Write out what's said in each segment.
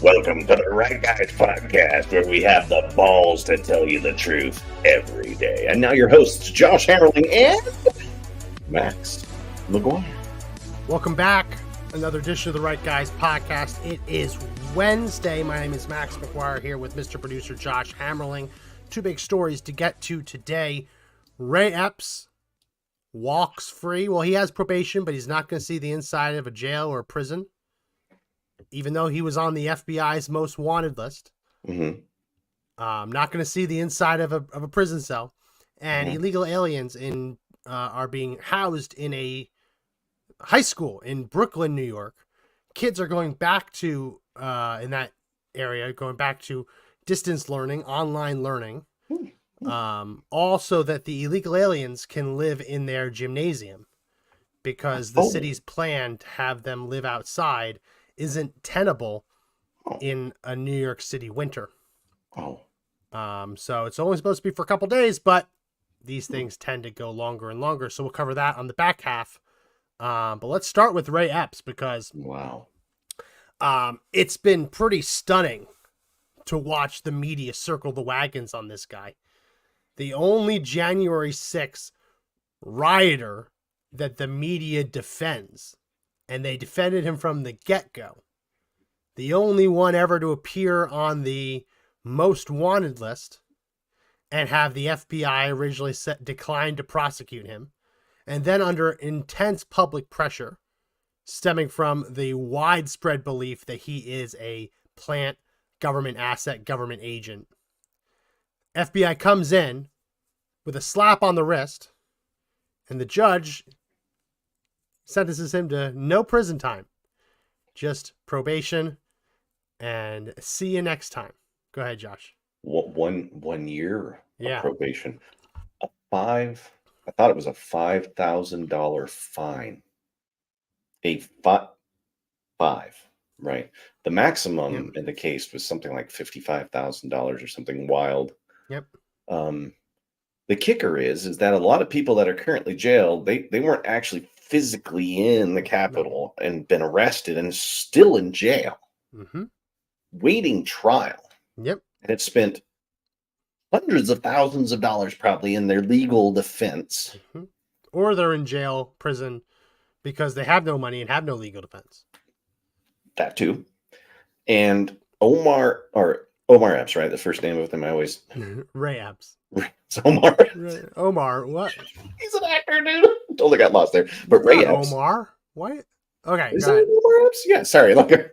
Welcome to the Right Guys podcast, where we have the balls to tell you the truth every day. And now your hosts, Josh Hammerling and Max McGuire. Welcome back. Another edition of the Right Guys podcast. It is Wednesday. My name is Max McGuire here with Mr. Producer Josh Hammerling. Two big stories to get to today. Ray Epps walks free. Well, he has probation, but he's not going to see the inside of a jail or a prison, even though he was on the FBI's most wanted list. Mm-hmm. Not going to see the inside of a prison cell. And illegal aliens are being housed in a high school in Brooklyn, New York. Kids are going back to, in that area, going back to distance learning, online learning. Also that the illegal aliens can live in their gymnasium because the city's plan to have them live outside isn't tenable in a New York City winter. So it's only supposed to be for a couple days, but these things tend to go longer and longer. So we'll cover that on the back half. But let's start with Ray Epps because it's been pretty stunning to watch the media circle the wagons on this guy. The only January 6th rioter that the media defends, and they defended him from the get-go. The only one ever to appear on the most wanted list and have the FBI originally declined to prosecute him. And then under intense public pressure stemming from the widespread belief that he is a plant, government asset, government agent, FBI comes in with a slap on the wrist, and the judge sentences him to no prison time, just probation, and see you next time. Go ahead, Josh. One year of probation. I thought it was a $5,000 fine. Five, right? The maximum in the case was something like $55,000 or something wild. Yep. The kicker is that a lot of people that are currently jailed, they weren't actually physically in the Capitol and been arrested and still in jail, waiting trial. Yep. And it spent hundreds of thousands of dollars probably in their legal defense. Or they're in jail, prison, because they have no money and have no legal defense. That too. And Omar Epps, right? The first name of him I always... Ray Epps. It's Omar. Omar, what? He's an actor, dude. Totally got lost there. But Ray Epps. Omar? What? Okay. Is it Omar Epps? Yeah, sorry. I don't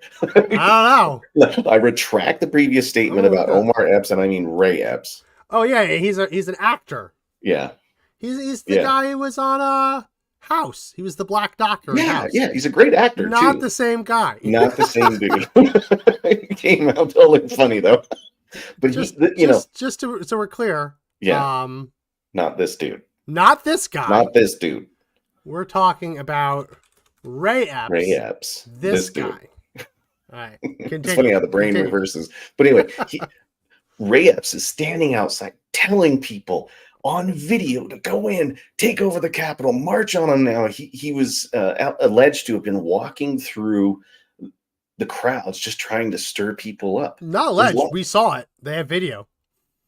know. I retract the previous statement about Omar Epps, and I mean Ray Epps. Oh yeah, he's an actor. Yeah. He's the guy who was on House. He was the black doctor. Yeah, he's a great actor. Not the same guy. Not the same dude. He came out totally funny though. But just so we're clear. Yeah. Not this dude. Not this guy. Not this dude. We're talking about Ray Epps. Ray Epps. This guy. All right. Continue. It's funny how the brain reverses. But anyway, Ray Epps is standing outside telling people on video to go in, take over the Capitol, march on him now. He was alleged to have been walking through the crowds just trying to stir people up. Not alleged. We saw it. They have video.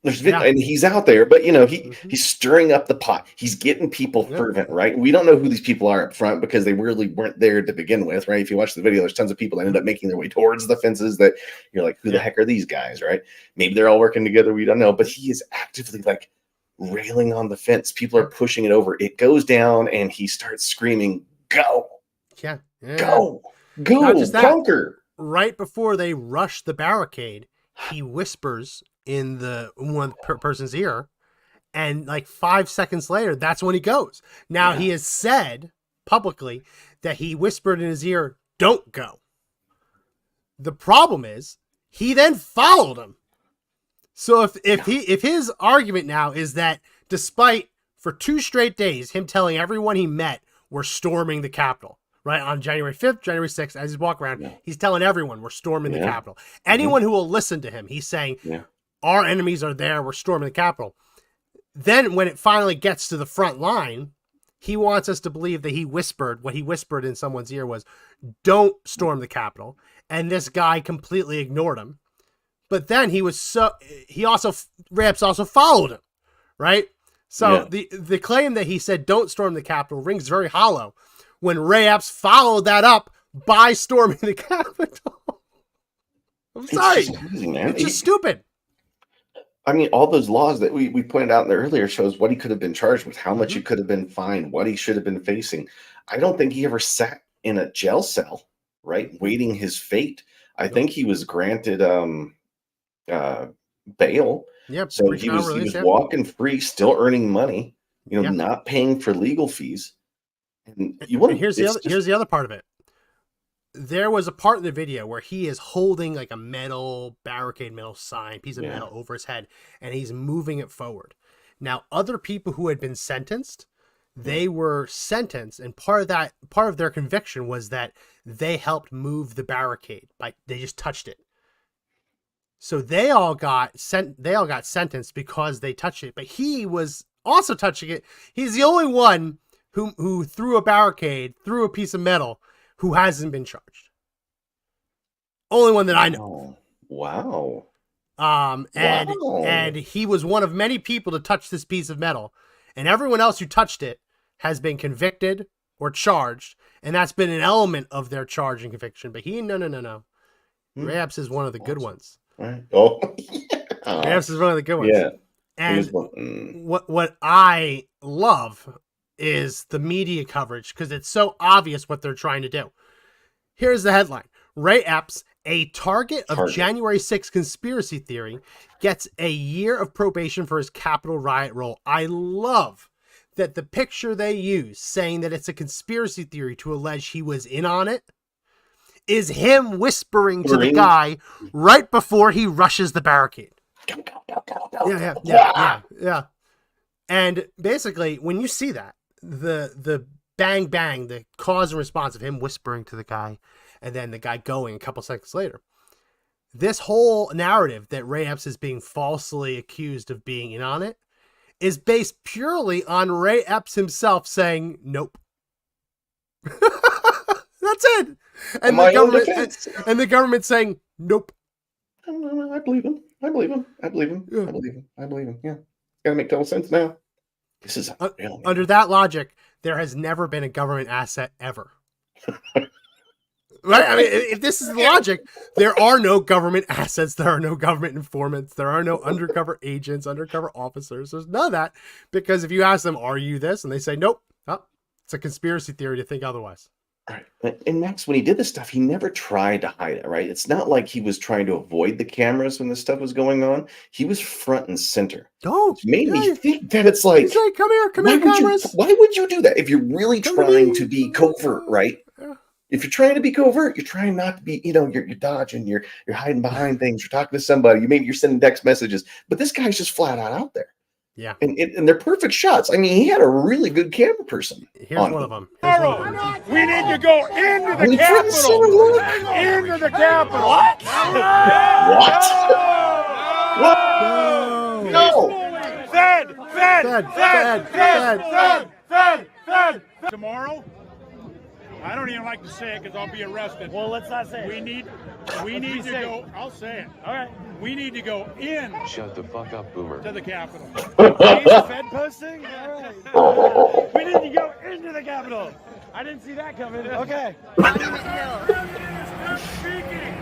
There's video, and he's out there, but he's stirring up the pot. He's getting people fervent, right? We don't know who these people are up front because they really weren't there to begin with, right? If you watch the video, there's tons of people that end up making their way towards the fences that you're like, who the heck are these guys, right? Maybe they're all working together. We don't know, but he is actively like railing on the fence. People are pushing it over. It goes down, and he starts screaming, "Go! Yeah. Go! Conquer!" Right before they rush the barricade, he whispers in one person's ear, and like 5 seconds later, that's when he goes. Now he has said publicly that he whispered in his ear, "Don't go." The problem is he then followed him. So if his argument now is that despite for 2 straight days him telling everyone he met we're storming the Capitol, right, on January 5th, January 6th, as he's walking around, he's telling everyone we're storming the Capitol. Anyone who will listen to him, he's saying, our enemies are there, we're storming the Capitol. Then when it finally gets to the front line, he wants us to believe that what he whispered in someone's ear was, don't storm the Capitol. and this guy completely ignored him. But then Ray Epps also followed him, right? So the claim that he said don't storm the Capitol rings very hollow when Ray Epps followed that up by storming the Capitol. I'm sorry. It's just crazy, man. It's just stupid. I mean, all those laws that we pointed out in the earlier shows, what he could have been charged with, how much he could have been fined, what he should have been facing. I don't think he ever sat in a jail cell, right, waiting his fate. I think he was granted bail. Yep. So he was walking free, still earning money, not paying for legal fees. And here's the other part of it. There was a part in the video where he is holding like a metal sign, piece of metal over his head, and he's moving it forward. Now, other people who had been sentenced, they were sentenced, and part of their conviction was that they helped move the barricade. They just touched it. So they all got sentenced because they touched it, but he was also touching it. He's the only one who threw a barricade, threw a piece of metal, who hasn't been charged. Only one that I know. Wow. And he was one of many people to touch this piece of metal, and everyone else who touched it has been convicted or charged, and that's been an element of their charge and conviction. But no. Ray Epps is one of the good ones. Right. Oh, Ray Epps is one of the good ones. Yeah. And what I love is the media coverage, because it's so obvious what they're trying to do. Here's the headline. Ray Epps, a target of January 6th conspiracy theory, gets a year of probation for his Capitol riot role. I love that the picture they use saying that it's a conspiracy theory to allege he was in on it is him whispering to the guy right before he rushes the barricade. Yeah. And basically, when you see that, the bang, the cause and response of him whispering to the guy and then the guy going a couple seconds later, this whole narrative that Ray Epps is being falsely accused of being in on it is based purely on Ray Epps himself saying, nope. That's it. And the government saying, nope. I believe him. Yeah. Gotta make total sense now. This is unreal, under that logic, there has never been a government asset ever. Right? I mean, if this is the logic, there are no government assets, there are no government informants, there are no undercover agents, undercover officers. There's none of that. Because if you ask them, are you this? And they say, nope. Oh, it's a conspiracy theory to think otherwise. Right. And Max, when he did this stuff, he never tried to hide it, right? It's not like he was trying to avoid the cameras when this stuff was going on. He was front and center. Oh, it made me think that it's like, he's like, come here, cameras. Why would you do that if you're really trying to be covert, right? If you're trying to be covert, you're trying not to be, you're dodging, you're hiding behind things, you're talking to somebody, maybe you're sending text messages, but this guy's just flat out there. Yeah. And they're perfect shots. I mean, he had a really good camera person. Here's one of them. We need to go into the Capitol. Into the Capitol. What? What? No. Fed. Tomorrow? I don't even like to say it because I'll be arrested. Well, let's not say it. We need to go. I'll say it. All right. We need to go in. Shut the fuck up, Boomer. To the Capitol. Fed posting? All right. We need to go into the Capitol. I didn't see that coming. Okay. Speaking.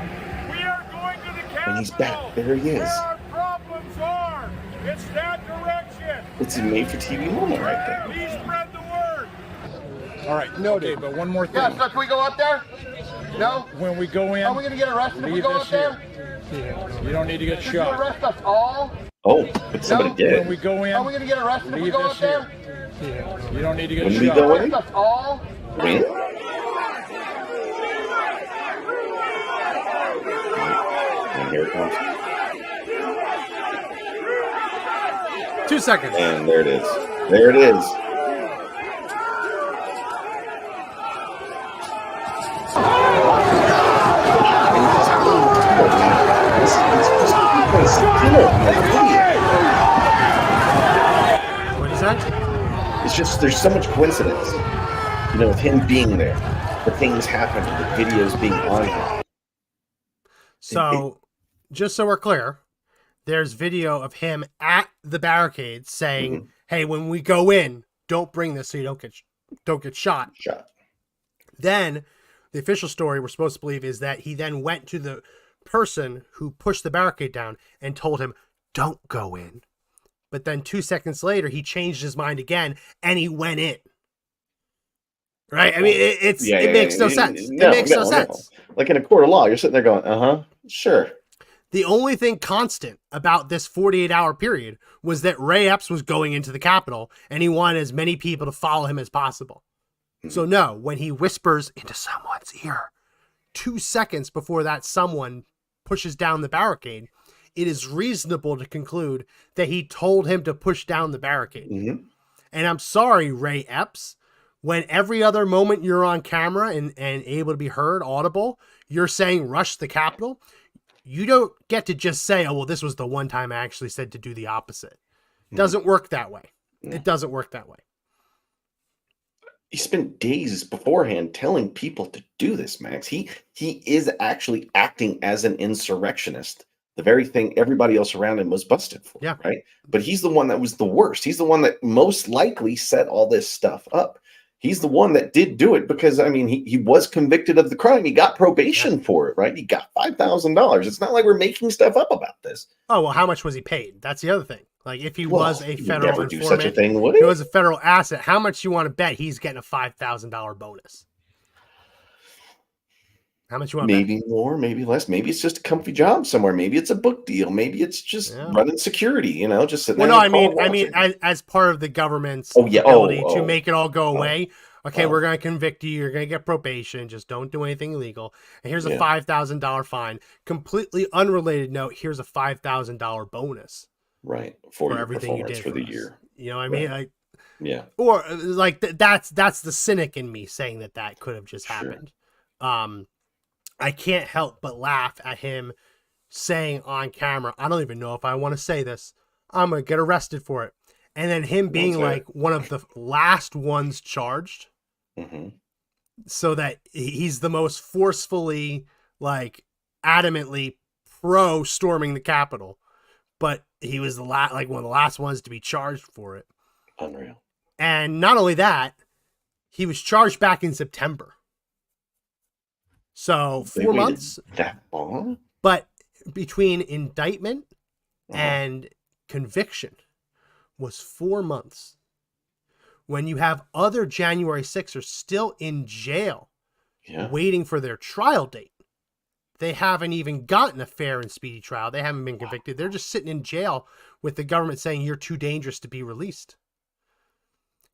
We are going to the Capitol. And he's back. There he is. Where our problems are. It's that direction. It's a made-for-TV moment right there. Please spread the word. All right, noted. Okay, but one more thing. Yeah, so can we go up there? No? When we go in, Are we going to get arrested if we go up there? You don't need to get Did shot. you arrest us all? Oh, but somebody No? did. When we go in, Are we going to get arrested if we leave go this up there? here. You don't need to get When we shot. go Arrest in? us all? When? And here it comes. 2 seconds. And there it is. There it is. What is that? It's just, there's so much coincidence. With him being there, the things happening, the videos being on him. So, just so we're clear, there's video of him at the barricade saying, "Hey, when we go in, don't bring this so you don't get shot." Then, the official story we're supposed to believe is that he then went to the person who pushed the barricade down and told him, "Don't go in." But then 2 seconds later, he changed his mind again and he went in. Right? I mean, it makes no sense. It makes no sense. Like in a court of law, you're sitting there going, sure. The only thing constant about this 48-hour period was that Ray Epps was going into the Capitol and he wanted as many people to follow him as possible. So no, when he whispers into someone's ear 2 seconds before that someone pushes down the barricade, it is reasonable to conclude that he told him to push down the barricade. And I'm sorry, Ray Epps, when every other moment you're on camera and able to be heard, audible, you're saying rush the Capitol, you don't get to just say, oh, well, this was the one time I actually said to do the opposite. It doesn't work that way. It doesn't work that way. He spent days beforehand telling people to do this, Max. He is actually acting as an insurrectionist. The very thing everybody else around him was busted for, right? But he's the one that was the worst. He's the one that most likely set all this stuff up. He's the one that did do it because, I mean, he was convicted of the crime. He got probation for it, right? He got $5,000. It's not like we're making stuff up about this. Oh, well, how much was he paid? That's the other thing. Like, if he was a federal never do informant, such a thing, would if he? he was a federal asset, how much you want to bet he's getting a $5,000 bonus? How much you want to bet? Maybe more, maybe less. Maybe it's just a comfy job somewhere. Maybe it's a book deal. Maybe it's just running security, just sitting there. Well, no, I mean, as part of the government's ability to make it all go away. Okay, we're going to convict you. You're going to get probation. Just don't do anything illegal. And here's a $5,000 fine. Completely unrelated note. Here's a $5,000 bonus. Right. For everything you did for the year. You know what I mean? Like, Or like that's the cynic in me saying that could have just happened. I can't help but laugh at him saying on camera, I don't even know if I want to say this. I'm going to get arrested for it. And then him being like one of the last ones charged. So that he's the most forcefully, like, adamantly pro storming the Capitol. But he was one of the last ones to be charged for it. Unreal. And not only that, he was charged back in September. So 4 months. That long? But between indictment and conviction was 4 months. When you have other January 6ers still in jail waiting for their trial date. They haven't even gotten a fair and speedy trial. They haven't been convicted. They're just sitting in jail with the government saying you're too dangerous to be released.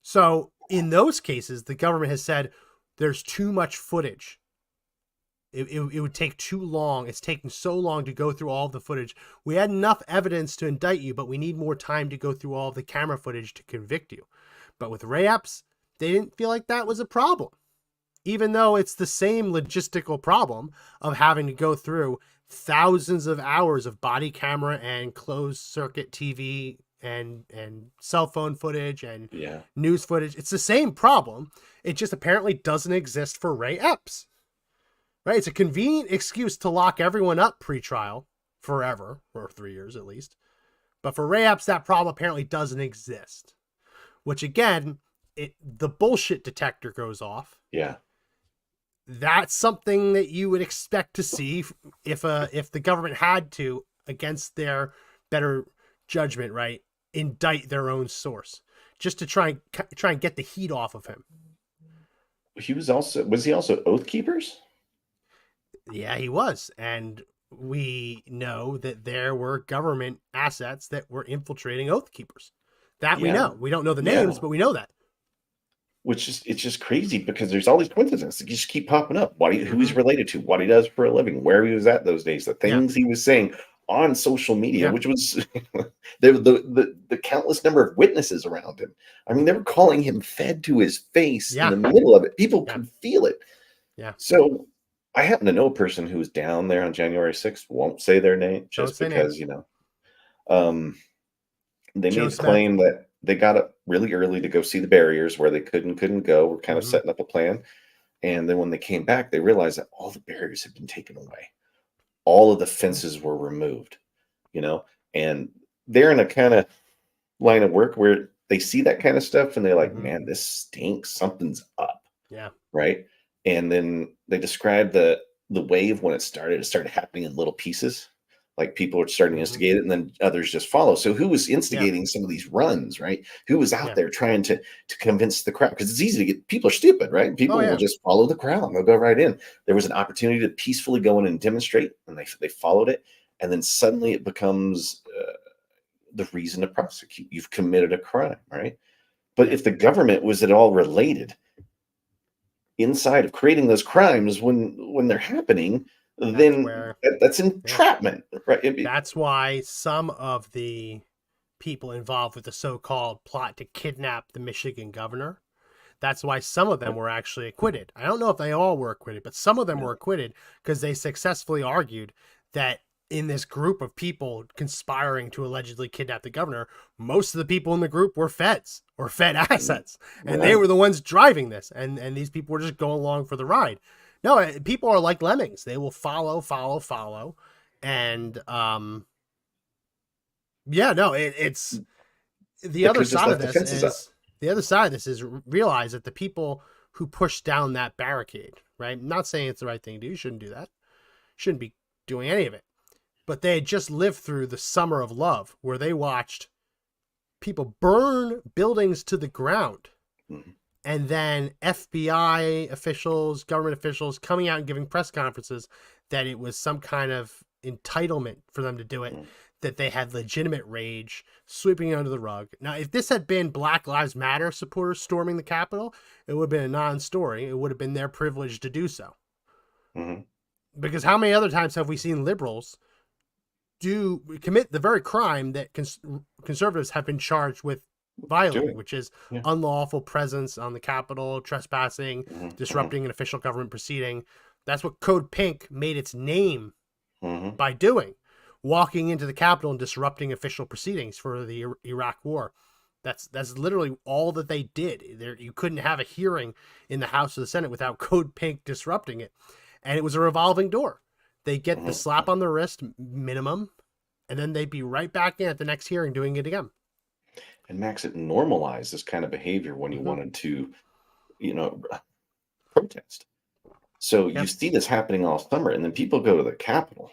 So in those cases, the government has said there's too much footage. It would take too long. It's taking so long to go through all of the footage. We had enough evidence to indict you, but we need more time to go through all of the camera footage to convict you. But with Ray Epps, they didn't feel like that was a problem. Even though it's the same logistical problem of having to go through thousands of hours of body camera and closed circuit TV and cell phone footage and news footage. It's the same problem. It just apparently doesn't exist for Ray Epps. Right? It's a convenient excuse to lock everyone up pre-trial forever, or 3 years at least. But for Ray Epps, that problem apparently doesn't exist. Which again, the bullshit detector goes off. Yeah. That's something that you would expect to see if the government had to, against their better judgment, right, indict their own source, just to try and get the heat off of him. Was he also Oath Keepers? Yeah, he was, and we know that there were government assets that were infiltrating Oath Keepers. That we know. We don't know the names, but we know that. It's just crazy because there's all these coincidences that just keep popping up. Who he's related to, what he does for a living, where he was at those days, the things he was saying on social media, which was the countless number of witnesses around him. I mean, they were calling him fed to his face in the middle of it. People could feel it. Yeah. So I happen to know a person who was down there on January 6th. Won't say their name just because, they made a claim that they got up really early to go see the barriers where they couldn't go. We're kind of setting up a plan. And then when they came back, they realized that all the barriers had been taken away. all of the fences were removed, you know, and they're in a kind of line of work where they see that kind of stuff and they're like, man, this stinks. Something's up. Yeah. Right. And then they describe the wave when it started. It started happening in little pieces. Like people were starting to instigate it, and then others just follow. So who was instigating some of these runs, right? Who was out there trying to convince the crowd? Because it's easy to get, people are stupid, right? People will just follow the crowd. They'll go right in. There was an opportunity to peacefully go in and demonstrate, and they followed it. And then suddenly it becomes the reason to prosecute. You've committed a crime, right? But if the government was at all related inside of creating those crimes when they're happening, then that's entrapment, right? That's why some of the people involved with the so-called plot to kidnap the Michigan governor, that's why some of them were actually acquitted. I don't know if they all were acquitted, but some of them were acquitted because they successfully argued that in this group of people conspiring to allegedly kidnap the governor, most of the people in the group were feds or Fed assets, and they were the ones driving this, and these people were just going along for the ride. No, people are like lemmings. They will follow. And, it's the other side of this is realize that the people who push down that barricade, right? I'm not saying it's the right thing to do. You shouldn't do that. Shouldn't be doing any of it. But they had just lived through the summer of love where they watched people burn buildings to the ground. And then FBI officials, government officials coming out and giving press conferences that it was some kind of entitlement for them to do it, that they had legitimate rage, sweeping it under the rug. Now, if this had been Black Lives Matter supporters storming the Capitol, it would have been a non-story. It would have been their privilege to do so. Because how many other times have we seen liberals commit the very crime that conservatives have been charged with violating, which is unlawful presence on the Capitol, trespassing, disrupting an official government proceeding. That's what Code Pink made its name by doing, walking into the Capitol and disrupting official proceedings for the Iraq War. That's literally all that they did. You couldn't have a hearing in the House or the Senate without Code Pink disrupting it. And it was a revolving door. They get the slap on the wrist minimum, and then they'd be right back in at the next hearing doing it again. And Max, it normalized this kind of behavior when you wanted to, protest. So you see this happening all summer, and then people go to the Capitol,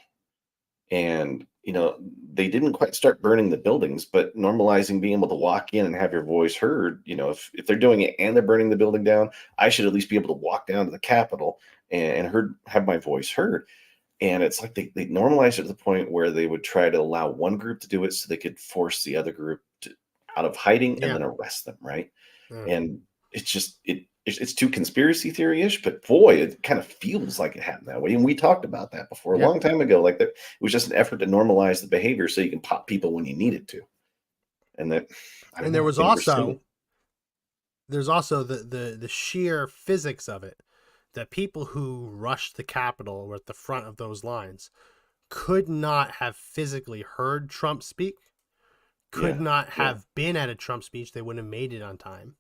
and they didn't quite start burning the buildings, but normalizing being able to walk in and have your voice heard. If they're doing it and they're burning the building down, I should at least be able to walk down to the Capitol and have my voice heard. And it's like they normalized it to the point where they would try to allow one group to do it so they could force the other group out of hiding and then arrest them, right? And it's just it's too conspiracy theory-ish, but boy, it kind of feels like it happened that way. And we talked about that before a long time ago. Like that, it was just an effort to normalize the behavior so you can pop people when you needed to. And that, there's also the sheer physics of it, that people who rushed the Capitol or at the front of those lines could not have physically heard Trump speak, could not have been at a Trump speech. They wouldn't have made it on time.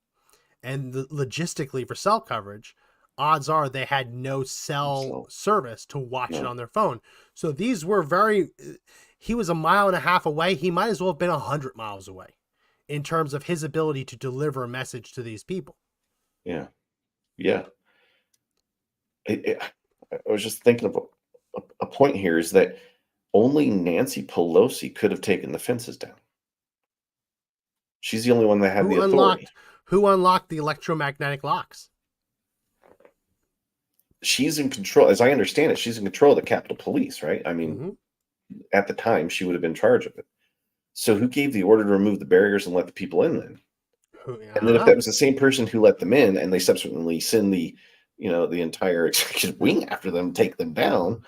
And logistically for cell coverage, odds are they had no cell service to watch it on their phone. So these were he was 1.5 miles away. He might as well have been 100 miles away in terms of his ability to deliver a message to these people. Yeah. I was just thinking of a point here is that only Nancy Pelosi could have taken the fences down. She's the only one that had the authority. Who unlocked the electromagnetic locks? She's in control. As I understand it, she's in control of the Capitol Police, right? I mean, at the time, she would have been in charge of it. So who gave the order to remove the barriers and let the people in then? And then if that was the same person who let them in and they subsequently send the entire executive wing after them, take them down,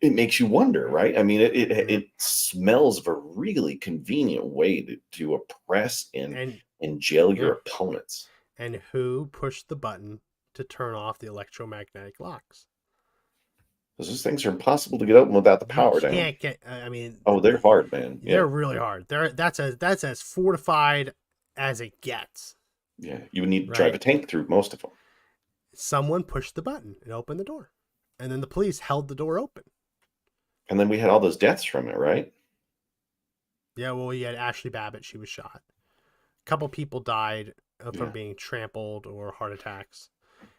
it makes you wonder, right? I mean, it smells of a really convenient way to oppress and jail your opponents. And who pushed the button to turn off the electromagnetic locks? Because those things are impossible to get open without the power down. They're hard, man. They're really hard. That's as fortified as it gets. Yeah, you would need to drive a tank through most of them. Someone pushed the button and opened the door, and then the police held the door open. And then we had all those deaths from it, right? Yeah, well, you had Ashley Babbitt. She was shot. A couple people died from Yeah. being trampled or heart attacks.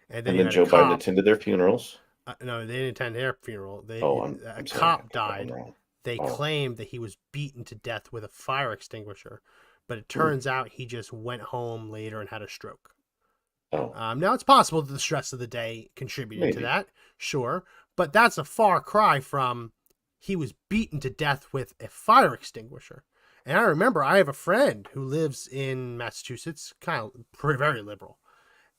And And you then had Joe a Biden cop. attended their funerals. No, they didn't attend their funeral. I'm A sorry. cop I'm died. wrong. They Oh. claimed that he was beaten to death with a fire extinguisher, but it Hmm. turns out he just went home later and had a stroke. Oh, Now, it's possible that the stress of the day contributed to Maybe. that, sure, but that's a far cry from he was beaten to death with a fire extinguisher. And I remember I have a friend who lives in Massachusetts, kind of very liberal.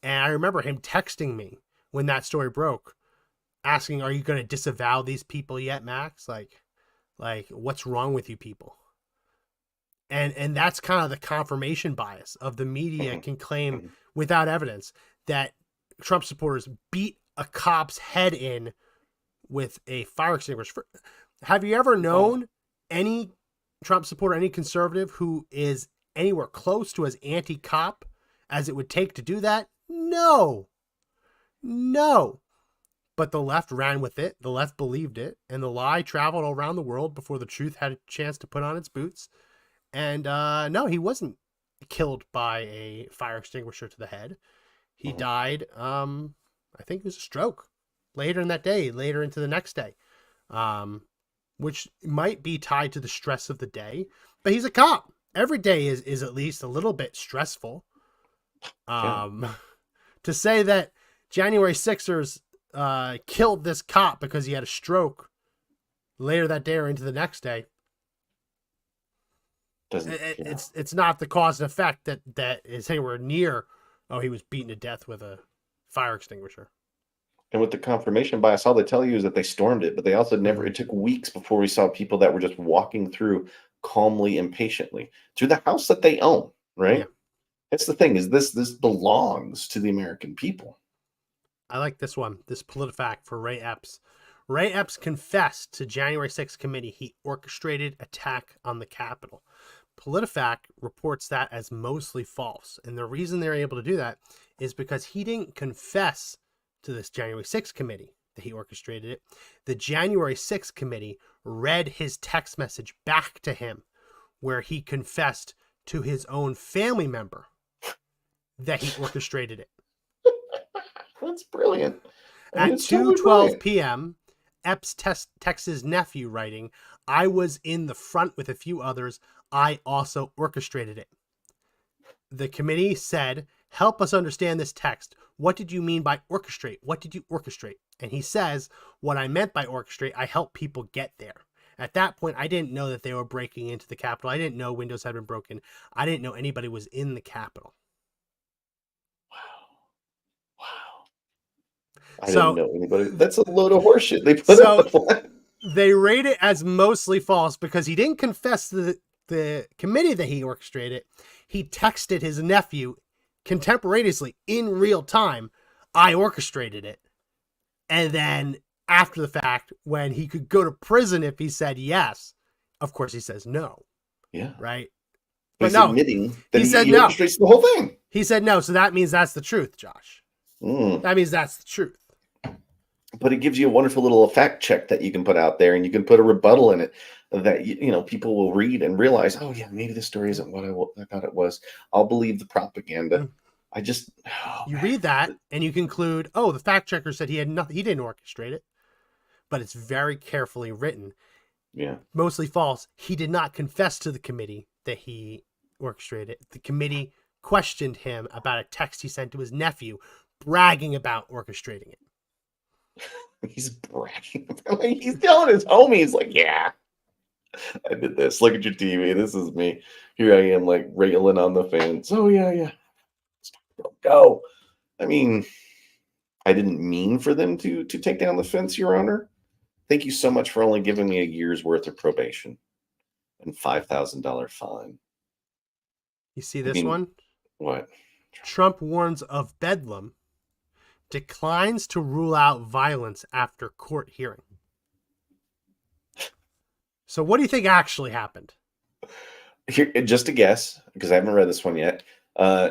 And I remember him texting me when that story broke, asking, "Are you going to disavow these people yet, Max? Like what's wrong with you people?" And that's kind of the confirmation bias of the media can claim without evidence that Trump supporters beat a cop's head in with a fire extinguisher. Have you ever known any Trump supporter, any conservative who is anywhere close to as anti-cop as it would take to do that? No. But the left ran with it. The left believed it. And the lie traveled around the world before the truth had a chance to put on its boots. And no, he wasn't killed by a fire extinguisher to the head. He died, I think it was a stroke later in that day, later into the next day, which might be tied to the stress of the day. But he's a cop. Every day is at least a little bit stressful. To say that January 6ers killed this cop because he had a stroke later that day or into the next day, it's not the cause and effect that is anywhere near, oh, he was beaten to death with a fire extinguisher. And with the confirmation bias, all they tell you is that they stormed it, but they also never, it took weeks before we saw people that were just walking through calmly and patiently to the house that they own, right? Yeah. That's the thing, is this belongs to the American people. I like this one, this PolitiFact for Ray Epps. Ray Epps confessed to January 6th committee he orchestrated attack on the Capitol. PolitiFact reports that as mostly false. And the reason they're able to do that is because he didn't confess to this January 6th committee that he orchestrated it. The January 6th committee read his text message back to him where he confessed to his own family member that he orchestrated it. That's brilliant. At 2:12 p.m., Epps texts his nephew writing, "I was in the front with a few others. I also orchestrated it." The committee said, "Help us understand this text. What did you mean by orchestrate? What did you orchestrate?" And he says, "What I meant by orchestrate, I helped people get there. At that point, I didn't know that they were breaking into the Capitol. I didn't know windows had been broken. I didn't know anybody was in the Capitol." I didn't know anybody. That's a load of horseshit. They put So up with they rate it as mostly false because he didn't confess to the committee that he orchestrated it. He texted his nephew contemporaneously in real time, "I orchestrated it." And then after the fact, when he could go to prison if he said yes, of course he says no. Yeah. Right? But But no, no, admitting that he said he no. orchestrates the whole thing. He said no, so that means that's the truth, Josh. That means that's the truth. But it gives you a wonderful little fact check that you can put out there, and you can put a rebuttal in it that you know people will read and realize, oh yeah, maybe this story isn't what I thought it was. I'll believe the propaganda. I just you read that and you conclude, oh, the fact checker said he had nothing. He didn't orchestrate it, but it's very carefully written. Yeah, mostly false. He did not confess to the committee that he orchestrated it. The committee questioned him about a text he sent to his nephew, bragging about orchestrating it. He's bragging. He's telling his homies, like, yeah, I did this. Look at your TV. This is me. Here I am, like, railing on the fans. Oh, yeah. Go. I mean, I didn't mean for them to take down the fence, Your Honor. Thank you so much for only giving me a year's worth of probation and $5,000 fine. You see this one? What? Trump warns of bedlam, declines to rule out violence after court hearing. So what do you think actually happened? Here, just a guess, because I haven't read this one yet.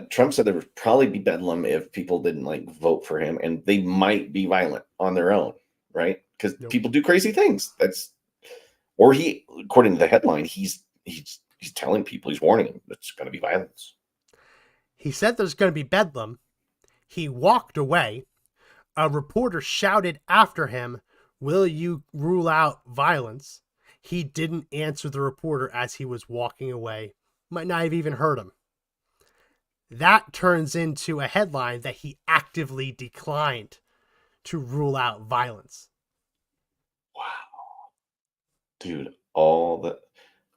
Trump said there would probably be bedlam if people didn't like vote for him, and they might be violent on their own, right? Because people do crazy things. That's Or he, according to the headline, he's telling people, he's warning them it's going to be violence. He said there's going to be bedlam. He walked away. A reporter shouted after him, "Will you rule out violence?" He didn't answer the reporter as he was walking away. Might not have even heard him. That turns into a headline that he actively declined to rule out violence. Wow. Dude, all that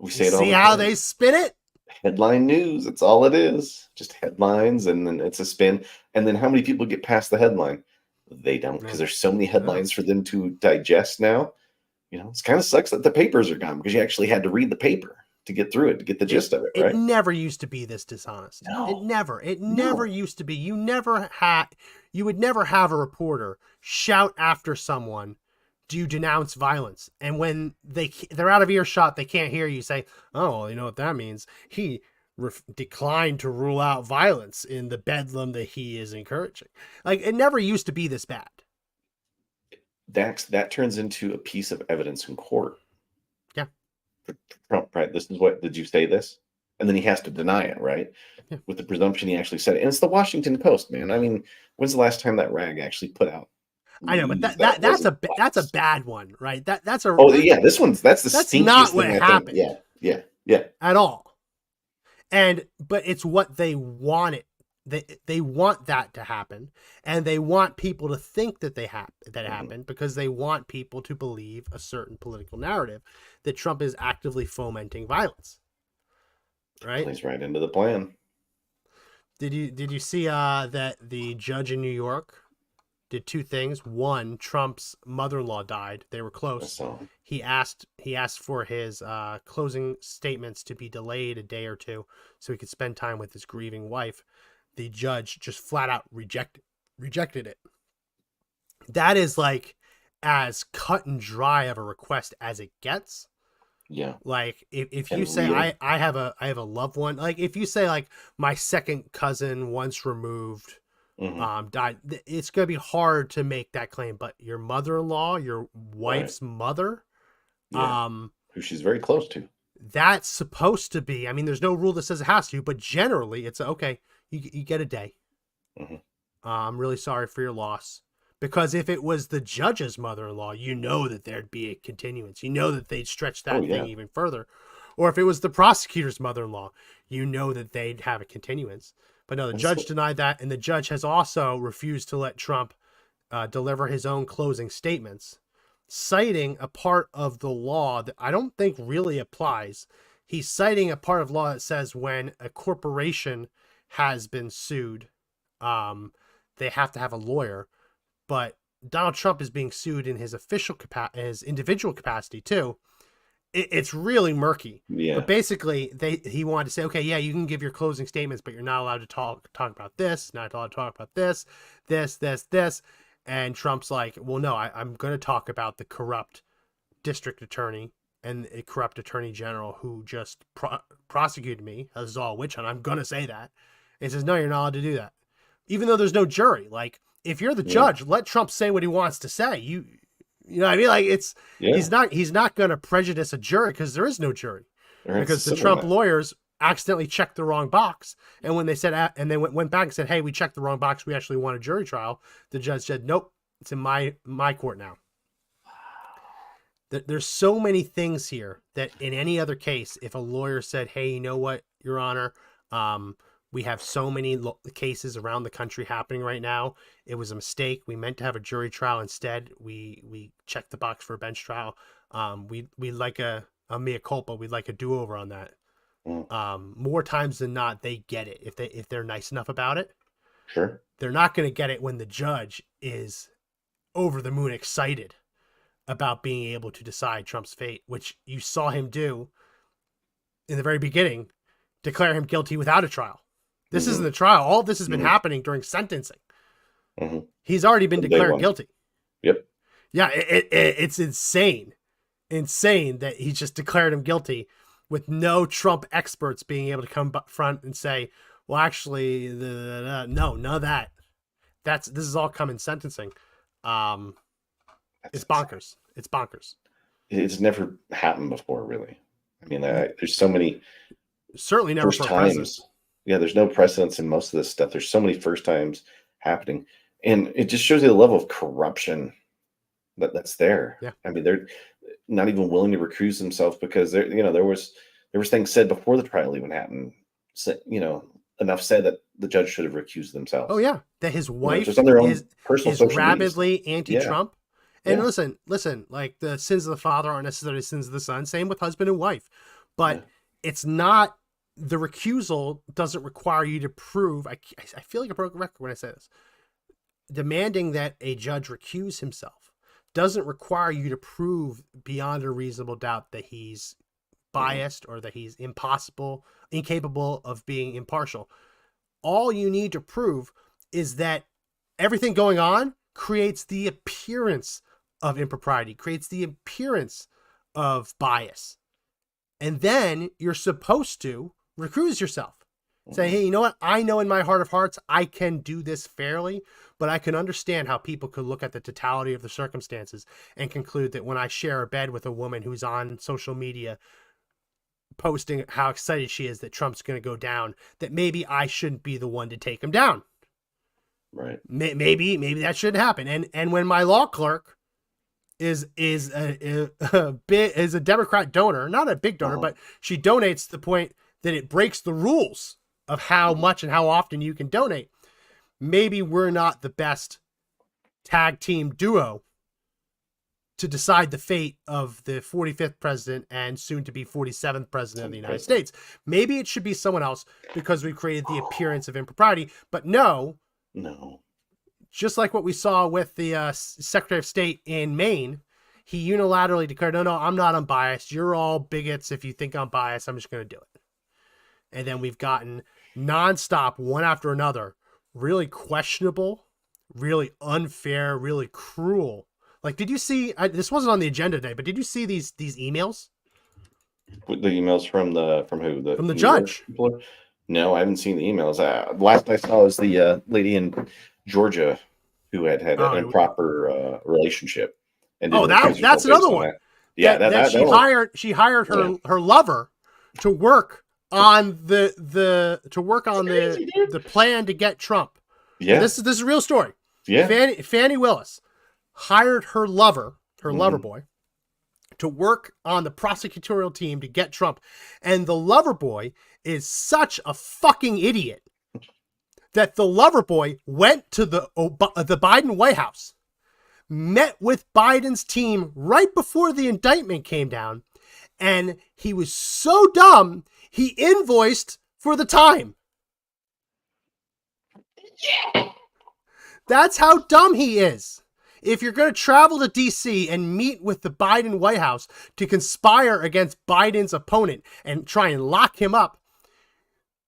we say You it all see the how time. they spin it? Headline news. That's all it is. Just headlines, and then it's a spin. And then how many people get past the headline? They don't, because there's so many headlines for them to digest now. You know, it kind of sucks that the papers are gone, because you actually had to read the paper to get through it, to get the gist of it, right? It never used to be this dishonest. No. It never used to be. You would never have a reporter shout after someone, "Do you denounce violence?" And when they're out of earshot, they can't hear you say, "Oh, well, you know what that means? He declined to rule out violence in the bedlam that he is encouraging." Like, it never used to be this bad. That turns into a piece of evidence in court. Yeah. For Trump, right? This is what, did you say this? And then he has to deny it, right? Yeah. With the presumption he actually said it. And it's the Washington Post, man. I mean, when's the last time that rag actually put out? I know, but that's a bad one, right? That's that's the stinkiest not what thing, happened. Yeah. At all. But it's what they wanted. They want that to happen, and they want people to think that it happened, because they want people to believe a certain political narrative that Trump is actively fomenting violence. Right? Plays right into the plan. Did you see that the judge in New York did two things? One, Trump's mother-in-law died. They were close. He asked for his closing statements to be delayed a day or two so he could spend time with his grieving wife. The judge just flat out rejected it. That is like as cut and dry of a request as it gets. Yeah. Like, if you say I have a loved one, like if you say like my second cousin once removed died, it's gonna be hard to make that claim. But your mother-in-law, your wife's mother, who she's very close to, that's supposed to be, I mean, there's no rule that says it has to, but generally it's okay, you get a day. I'm really sorry for your loss. Because if it was the judge's mother-in-law, you know that there'd be a continuance. You know that they'd stretch that thing even further. Or if it was the prosecutor's mother-in-law, you know that they'd have a continuance. But no, the judge denied that, and the judge has also refused to let Trump deliver his own closing statements, citing a part of the law that I don't think really applies. He's citing a part of law that says when a corporation has been sued, they have to have a lawyer. But Donald Trump is being sued in his his individual capacity too. It's really murky. Yeah. But basically, he wanted to say, okay, yeah, you can give your closing statements, but you're not allowed to talk about this, not allowed to talk about this. And Trump's like, well, no, I'm going to talk about the corrupt district attorney and a corrupt attorney general who just prosecuted me. This is all a witch hunt. I'm going to say that. And he says, no, you're not allowed to do that. Even though there's no jury. Like, if you're the judge, let Trump say what he wants to say. You know what I mean? Like, he's not going to prejudice a jury because there is no jury. Because the Trump lawyers accidentally checked the wrong box. And when they said, and they went back and said, hey, we checked the wrong box, we actually want a jury trial, the judge said, nope, it's in my court now. There's so many things here that in any other case, if a lawyer said, hey, you know what, Your Honor, we have so many cases around the country happening right now. It was a mistake. We meant to have a jury trial instead. We checked the box for a bench trial. We like a mea culpa. We'd like a do-over on that. More times than not, they get it if they're nice enough about it. Sure. They're not going to get it when the judge is over the moon excited about being able to decide Trump's fate, which you saw him do in the very beginning, declare him guilty without a trial. This isn't the trial. All this has been happening during sentencing. He's already been declared guilty. Yep. Yeah, it's insane. Insane that he just declared him guilty with no Trump experts being able to come up front and say, well, actually, no, none of that. This is all come in sentencing. It's bonkers. It's bonkers. it's never happened before, really. I mean, there's so many Certainly never first for a president. times. Yeah, there's no precedence in most of this stuff. There's so many first times happening, and it just shows you the level of corruption that's there. Yeah. I mean, they're not even willing to recuse themselves because there was things said before the trial even happened. Enough said that the judge should have recused themselves. Oh yeah, that his wife just on their own is personal social media rabidly anti-Trump. And Yeah. listen, like the sins of the father aren't necessarily sins of the son. Same with husband and wife, but it's not. The recusal doesn't require you to prove. I feel like a broken record when I say this. Demanding that a judge recuse himself doesn't require you to prove beyond a reasonable doubt that he's biased or that he's incapable of being impartial. All you need to prove is that everything going on creates the appearance of impropriety, creates the appearance of bias. And then you're supposed to recuse yourself. Say, hey, you know what? I know in my heart of hearts, I can do this fairly, but I can understand how people could look at the totality of the circumstances and conclude that when I share a bed with a woman who's on social media posting how excited she is that Trump's going to go down, that maybe I shouldn't be the one to take him down. Right. Maybe that shouldn't happen. And when my law clerk is a Democrat donor, not a big donor, but she donates to the point that it breaks the rules of how much and how often you can donate. Maybe we're not the best tag team duo to decide the fate of the 45th president and soon to be 47th president of the United States. Maybe it should be someone else because we created the appearance of impropriety. But no. Just like what we saw with the Secretary of State in Maine, he unilaterally declared, no, I'm not unbiased. You're all bigots. If you think I'm biased, I'm just going to do it. And then we've gotten nonstop, one after another, really questionable, really unfair, really cruel. Like, did you see, this wasn't on the agenda today, but did you see these emails? The emails from who? From the judge. No, I haven't seen the emails. Last I saw was the lady in Georgia who had an improper relationship. And that's another one. She hired her lover to work on the plan to get Trump. Yeah, this is a real story. Yeah, Fannie Willis hired her lover boy, to work on the prosecutorial team to get Trump, and the lover boy is such a fucking idiot that the lover boy went to the Biden White House, met with Biden's team right before the indictment came down, and he was so dumb he invoiced for the time. Yeah. That's how dumb he is. If you're going to travel to D.C. and meet with the Biden White House to conspire against Biden's opponent and try and lock him up,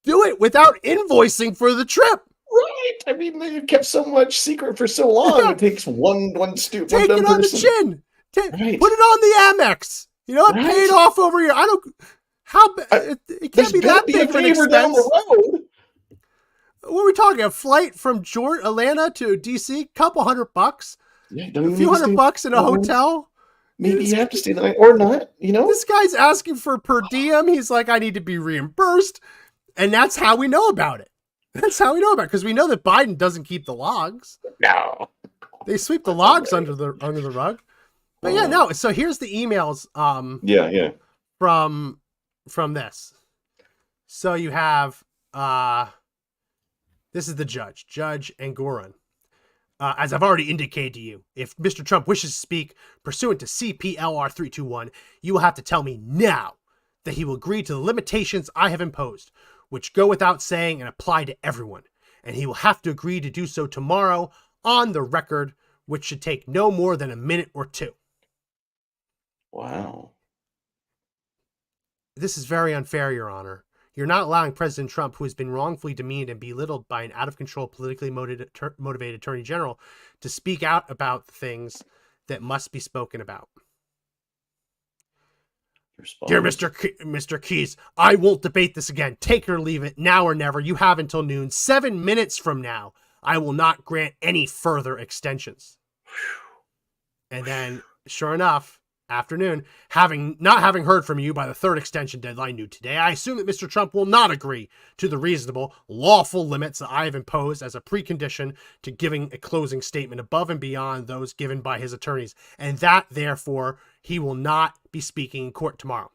do it without invoicing for the trip. Right. I mean, they've kept so much secret for so long. Yeah. It takes one stupid Take it on the chin. Put it on the Amex. You know, pay it off over here. It can't be that big of an expense. Down the road. What are we talking? A flight from Atlanta to DC, couple $100. Yeah, a few $100 in a hotel. Maybe you have to stay the night or not. You know, this guy's asking for per diem. He's like, I need to be reimbursed, and that's how we know about it. That's how we know about it, because we know that Biden doesn't keep the logs. No, they sweep the logs under the rug. But yeah, no. So here's the emails. From this. So you have this is the Judge Angoran. As I've already indicated to you, if Mr. Trump wishes to speak pursuant to CPLR 321, you will have to tell me now that he will agree to the limitations I have imposed, which go without saying and apply to everyone. And he will have to agree to do so tomorrow on the record, which should take no more than a minute or two. Wow. This is very unfair, Your Honor. You're not allowing President Trump, who has been wrongfully demeaned and belittled by an out-of-control, politically motivated attorney general, to speak out about things that must be spoken about. Dear Mr. Keyes, I won't debate this again. Take it or leave it, now or never. You have until noon. 7 minutes from now, I will not grant any further extensions. And then, sure enough, afternoon, not having heard from you by the third extension deadline due today, I assume that Mr. Trump will not agree to the reasonable, lawful limits that I have imposed as a precondition to giving a closing statement above and beyond those given by his attorneys, and that, therefore, he will not be speaking in court tomorrow.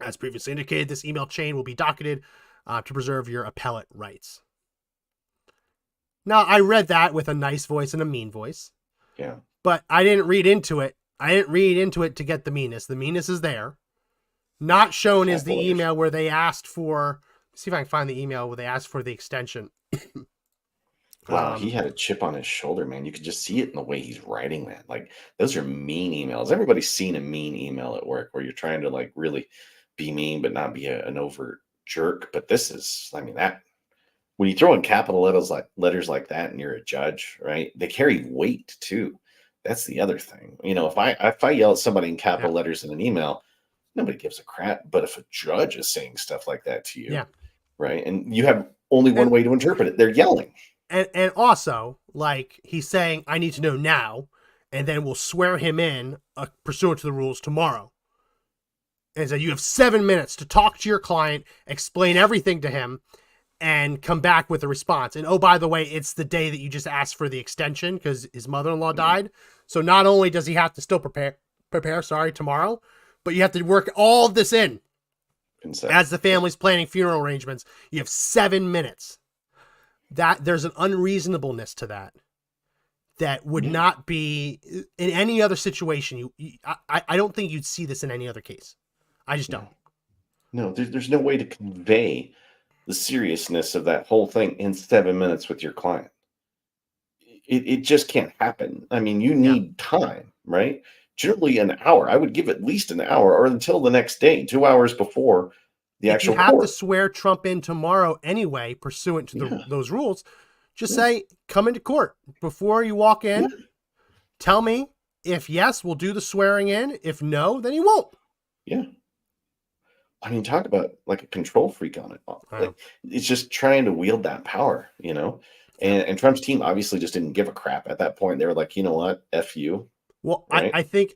As previously indicated, this email chain will be docketed to preserve your appellate rights. Now, I read that with a nice voice and a mean voice. Yeah. But I didn't read into it. I didn't read into it to get the meanness. The meanness is there. Not shown is the email where they asked for, see if I can find the email where they asked for the extension. Wow, he had a chip on his shoulder, man. You could just see it in the way he's writing that. Like, those are mean emails. Everybody's seen a mean email at work where you're trying to like really be mean, but not be an overt jerk. But this is, I mean, that when you throw in capital letters like that and you're a judge, right? They carry weight too. That's the other thing. You know, if I yell at somebody in capital letters in an email, nobody gives a crap. But if a judge is saying stuff like that to you, right? And you have only one way to interpret it. They're yelling. And also, like, he's saying, I need to know now, and then we'll swear him in pursuant to the rules tomorrow. And so you have 7 minutes to talk to your client, explain everything to him, and come back with a response. And oh, by the way, it's the day that you just asked for the extension because his mother-in-law died. So not only does he have to still prepare tomorrow, but you have to work all of this in. As the family's planning funeral arrangements, you have 7 minutes. That there's an unreasonableness to that would not be in any other situation. I don't think you'd see this in any other case. I just don't. No, there's no way to convey the seriousness of that whole thing in 7 minutes with your client. It just can't happen. I mean, you need time, right? Generally an hour. I would give at least an hour or until the next day, 2 hours before the actual court. If you have to swear Trump in tomorrow anyway, pursuant to those rules, just say, come into court. Before you walk in, tell me if yes, we'll do the swearing in. If no, then he won't. Yeah. I mean, talk about like a control freak on it. Like, it's just trying to wield that power, you know? And Trump's team obviously just didn't give a crap at that point. They were like, you know what? F you. Well, right? I think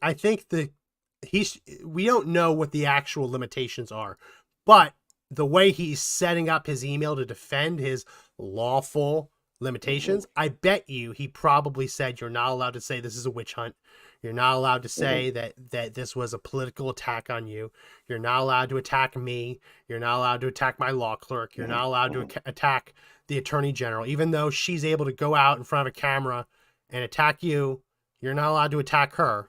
we don't know what the actual limitations are, but the way he's setting up his email to defend his lawful limitations, I bet you he probably said, you're not allowed to say this is a witch hunt. You're not allowed to say that this was a political attack on you. You're not allowed to attack me. You're not allowed to attack my law clerk. You're not allowed to attack the attorney general. Even though she's able to go out in front of a camera and attack you, you're not allowed to attack her.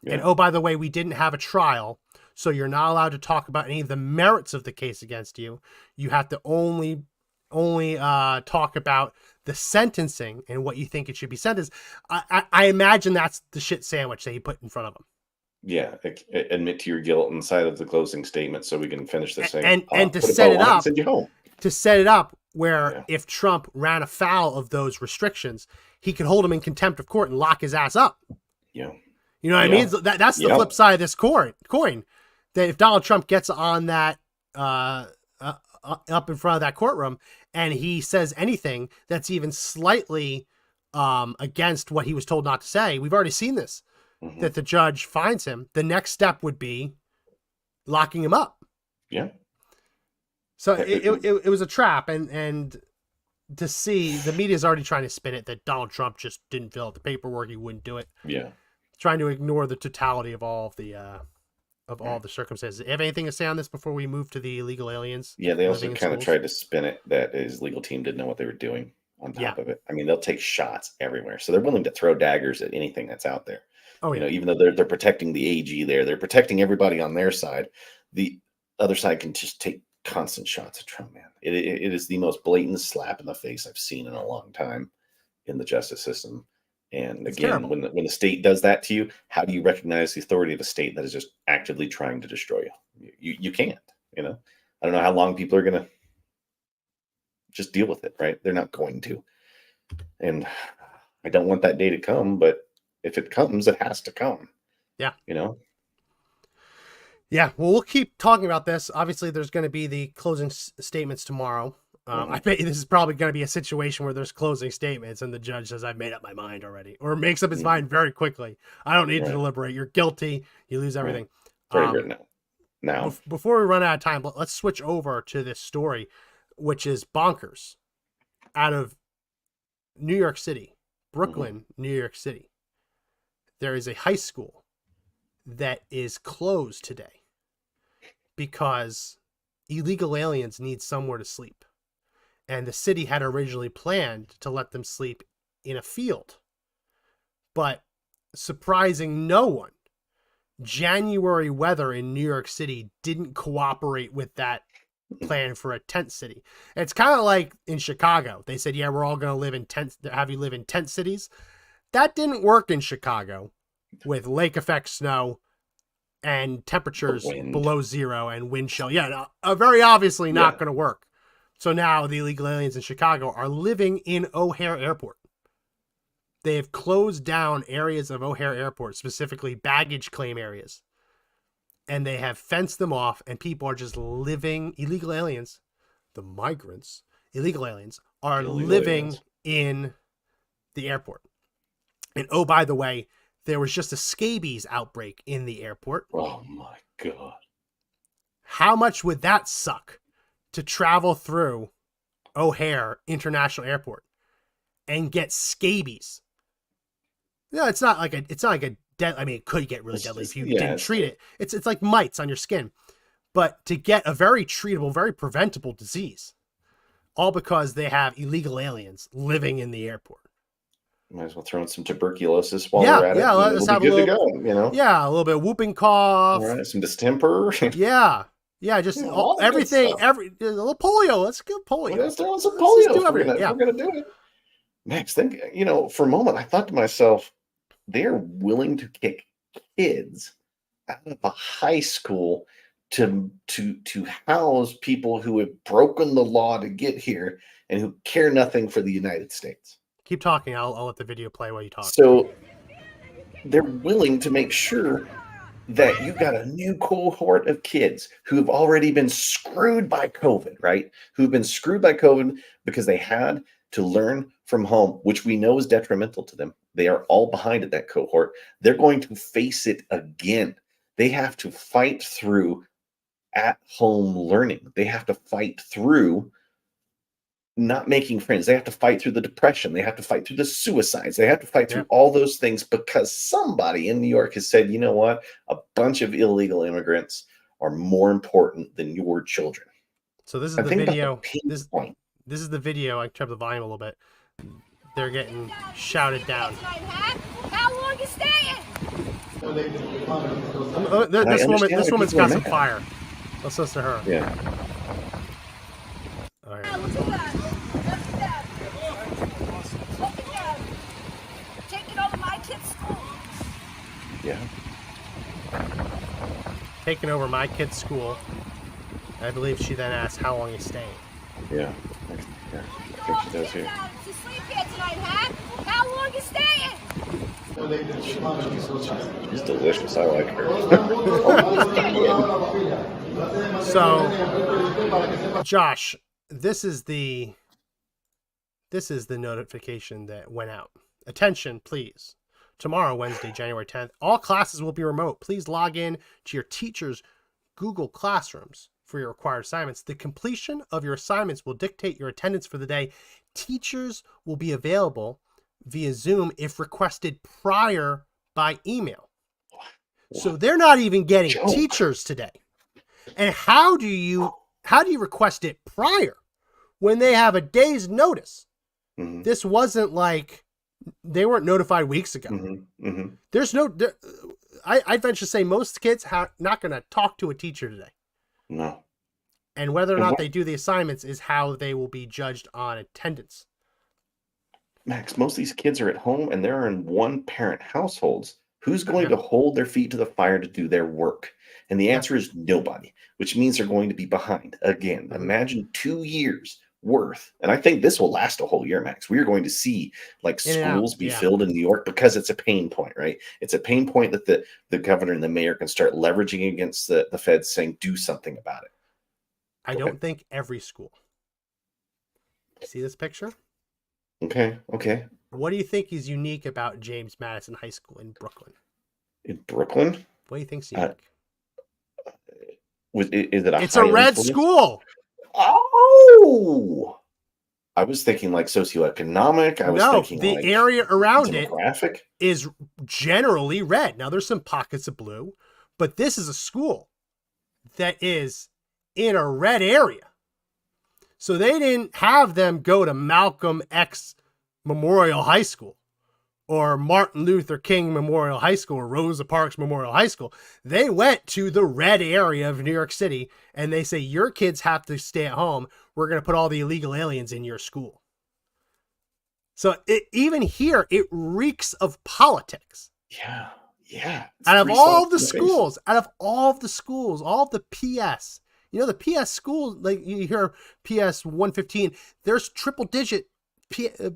Yeah. And oh, by the way, we didn't have a trial, so you're not allowed to talk about any of the merits of the case against you. You have to only talk about the sentencing and what you think it should be sentenced. I imagine that's the shit sandwich that he put in front of him. Yeah, admit to your guilt inside of the closing statement so we can finish this thing. And to set it up, where if Trump ran afoul of those restrictions, he could hold him in contempt of court and lock his ass up. Yeah. You know what I mean? So that's the flip side of this coin. That if Donald Trump gets on that up in front of that courtroom and he says anything that's even slightly against what he was told not to say, we've already seen this, that the judge finds him. The next step would be locking him up. Yeah. So it was a trap, and to see the media's already trying to spin it that Donald Trump just didn't fill out the paperwork, he wouldn't do it. Yeah. Trying to ignore the totality of all of the circumstances. Have anything to say on this before we move to the illegal aliens? Yeah, they also kind of tried to spin it that his legal team didn't know what they were doing on top of it. I mean, they'll take shots everywhere. So they're willing to throw daggers at anything that's out there. Oh, yeah. You know, even though they're protecting the AG there, they're protecting everybody on their side. The other side can just take constant shots at Trump, man. It is the most blatant slap in the face I've seen in a long time in the justice system. And it's again, terrible. when the state does that to you, how do you recognize the authority of a state that is just actively trying to destroy you? You can't, you know. I don't know how long people are going to just deal with it, right? They're not going to. And I don't want that day to come, but if it comes, it has to come. Yeah. You know? Yeah. Well, we'll keep talking about this. Obviously, there's going to be the closing statements tomorrow. I bet this is probably going to be a situation where there's closing statements and the judge says, I've made up my mind already, or makes up his mind very quickly. I don't need to deliberate. You're guilty. You lose everything. It's already written out. Now, before we run out of time, let's switch over to this story, which is bonkers, out of New York City, Brooklyn, New York City. There is a high school that is closed today because illegal aliens need somewhere to sleep. And the city had originally planned to let them sleep in a field. But surprising no one, January weather in New York City didn't cooperate with that plan for a tent city. It's kind of like in Chicago. They said, yeah, we're all going to live in tents, have you live in tent cities. That didn't work in Chicago with lake effect snow and temperatures below zero and wind chill. Yeah, very obviously not going to work. So now the illegal aliens in Chicago are living in O'Hare Airport. They have closed down areas of O'Hare Airport, specifically baggage claim areas. And they have fenced them off, and people are just living, illegal aliens, the migrants, illegal aliens, are living in the airport. And oh, by the way, there was just a scabies outbreak in the airport. Oh my God. How much would that suck to travel through O'Hare International Airport and get scabies? No, it's not like a I mean, it could get really deadly if you didn't treat it. It's like mites on your skin. But to get a very treatable, very preventable disease, all because they have illegal aliens living in the airport. Might as well throw in some tuberculosis while we're at it. Yeah, let's have a little, to go, you know? Yeah, a little bit of whooping cough. All right, some distemper. Yeah, just everything, a little polio. Let's get polio. Let's throw in some polio. We're gonna do it. Max, think, for a moment, I thought to myself, they're willing to kick kids out of a high school to house people who have broken the law to get here and who care nothing for the United States. Keep talking. I'll let the video play while you talk. So they're willing to make sure that you've got a new cohort of kids who have already been screwed by COVID, right? Who've been screwed by COVID because they had to learn from home, which we know is detrimental to them. They are all behind at that cohort. They're going to face it again. They have to fight through at-home learning. They have to fight through not making friends. They have to fight through the depression. They have to fight through the suicides. They have to fight through all those things because somebody in New York has said, you know what? A bunch of illegal immigrants are more important than your children. So this is the video. This is the video. I turn up the volume a little bit. They're getting shouted down. How long you staying? This woman's got some fire. Let's listen to her. Yeah. All right. Taking over my kid's school. Yeah. Taking over my kid's school. I believe she then asked how long he's staying. Yeah. I think she does here. To sleep here tonight, huh? How long you staying? She's delicious. I like her. So, Josh, this is the notification that went out. Attention, please. Tomorrow, Wednesday, January 10th, all classes will be remote. Please log in to your teacher's Google Classrooms for your required assignments. The completion of your assignments will dictate your attendance for the day. Teachers will be available via Zoom if requested prior by email. So they're not even getting teachers today. And how do you request it prior when they have a day's notice? Mm-hmm. This wasn't like they weren't notified weeks ago. Mm-hmm. Mm-hmm. There's no, I'd venture to say most kids are not going to talk to a teacher today. No. And whether or not they do the assignments is how they will be judged on attendance. Max, most of these kids are at home and they're in one-parent households. Who's going to hold their feet to the fire to do their work? And the answer is nobody, which means they're going to be behind. Again, imagine 2 years worth. And I think this will last a whole year, Max. We are going to see like schools be filled in New York because it's a pain point, right? It's a pain point that the governor and the mayor can start leveraging against the feds saying, do something about it. I don't think every school. See this picture? Okay. Okay. What do you think is unique about James Madison High School in Brooklyn? In Brooklyn, What do you think's uh, unique? is it a It's a high red influence? school. Oh, I was thinking like socioeconomic. I was No, thinking the like area around it demographic. is generally red. Now there's some pockets of blue, but this is a school that is in a red area. So they didn't have them go to Malcolm X Memorial High School or Martin Luther King Memorial High School or Rosa Parks Memorial High School. They went to the red area of New York City and they say, your kids have to stay at home. We're going to put all the illegal aliens in your school. So even here, it reeks of politics. Yeah. Yeah. Out of all the schools, all of the PS, you know, the PS schools, like you hear PS 115, there's triple digit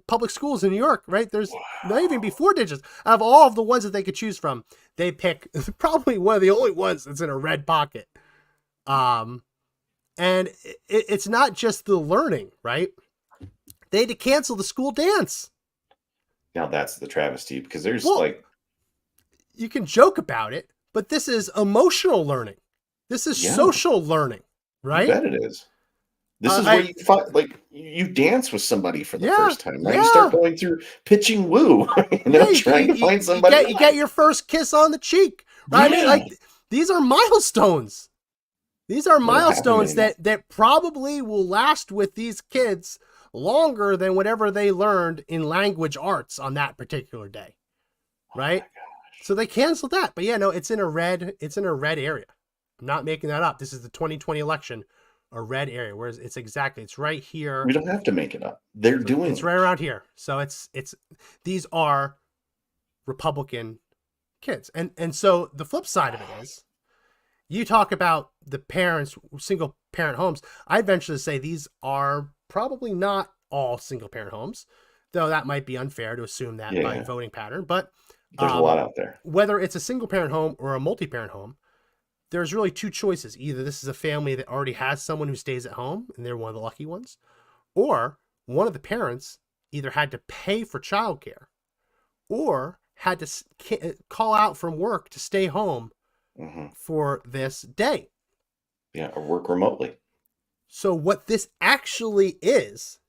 public schools in New York, right? There's not even be 4 digits. Out of all of the ones that they could choose from, they pick probably one of the only ones that's in a red pocket. And it's not just the learning, right? They had to cancel the school dance. Now that's the travesty because there's you can joke about it, but this is emotional learning. This is social learning, right? I bet it is. This is where you find, like, you dance with somebody for the first time, right? Yeah. You start going through pitching woo, trying to find somebody. You get your first kiss on the cheek, right? Yeah. I mean, like, these are milestones. These are milestones that probably will last with these kids longer than whatever they learned in language arts on that particular day, right? So they canceled that. But yeah, no, it's in a red area. I'm not making that up. This is the 2020 election, a red area. Whereas it's right here. We don't have to make it up. They're doing it's right around here. So these are Republican kids. And so the flip side of it is, you talk about the parents, single parent homes. I'd venture to say these are probably not all single parent homes, though that might be unfair to assume that by voting pattern. But there's a lot out there. Whether it's a single parent home or a multi-parent home, there's really 2 choices. Either this is a family that already has someone who stays at home and they're one of the lucky ones, or one of the parents either had to pay for childcare or had to call out from work to stay home for this day. Yeah, or work remotely. So what this actually is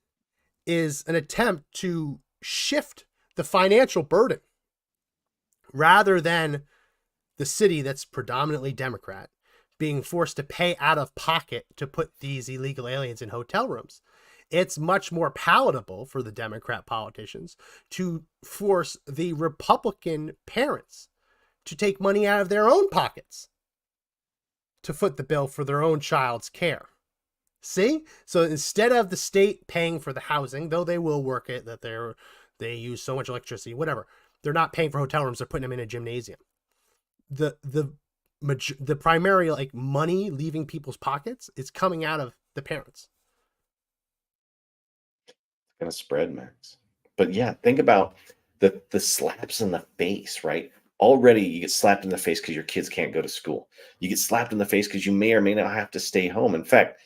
an attempt to shift the financial burden rather than the city that's predominantly Democrat being forced to pay out of pocket to put these illegal aliens in hotel rooms. It's much more palatable for the Democrat politicians to force the Republican parents to take money out of their own pockets to foot the bill for their own child's care. See? So instead of the state paying for the housing, though they will work it, that they use so much electricity, whatever, they're not paying for hotel rooms, they're putting them in a gymnasium. The primary, like, money leaving people's pockets is coming out of the parents. It's gonna spread, Max. But yeah, think about the slaps in the face, right? Already you get slapped in the face because your kids can't go to school. You get slapped in the face because you may or may not have to stay home. In fact,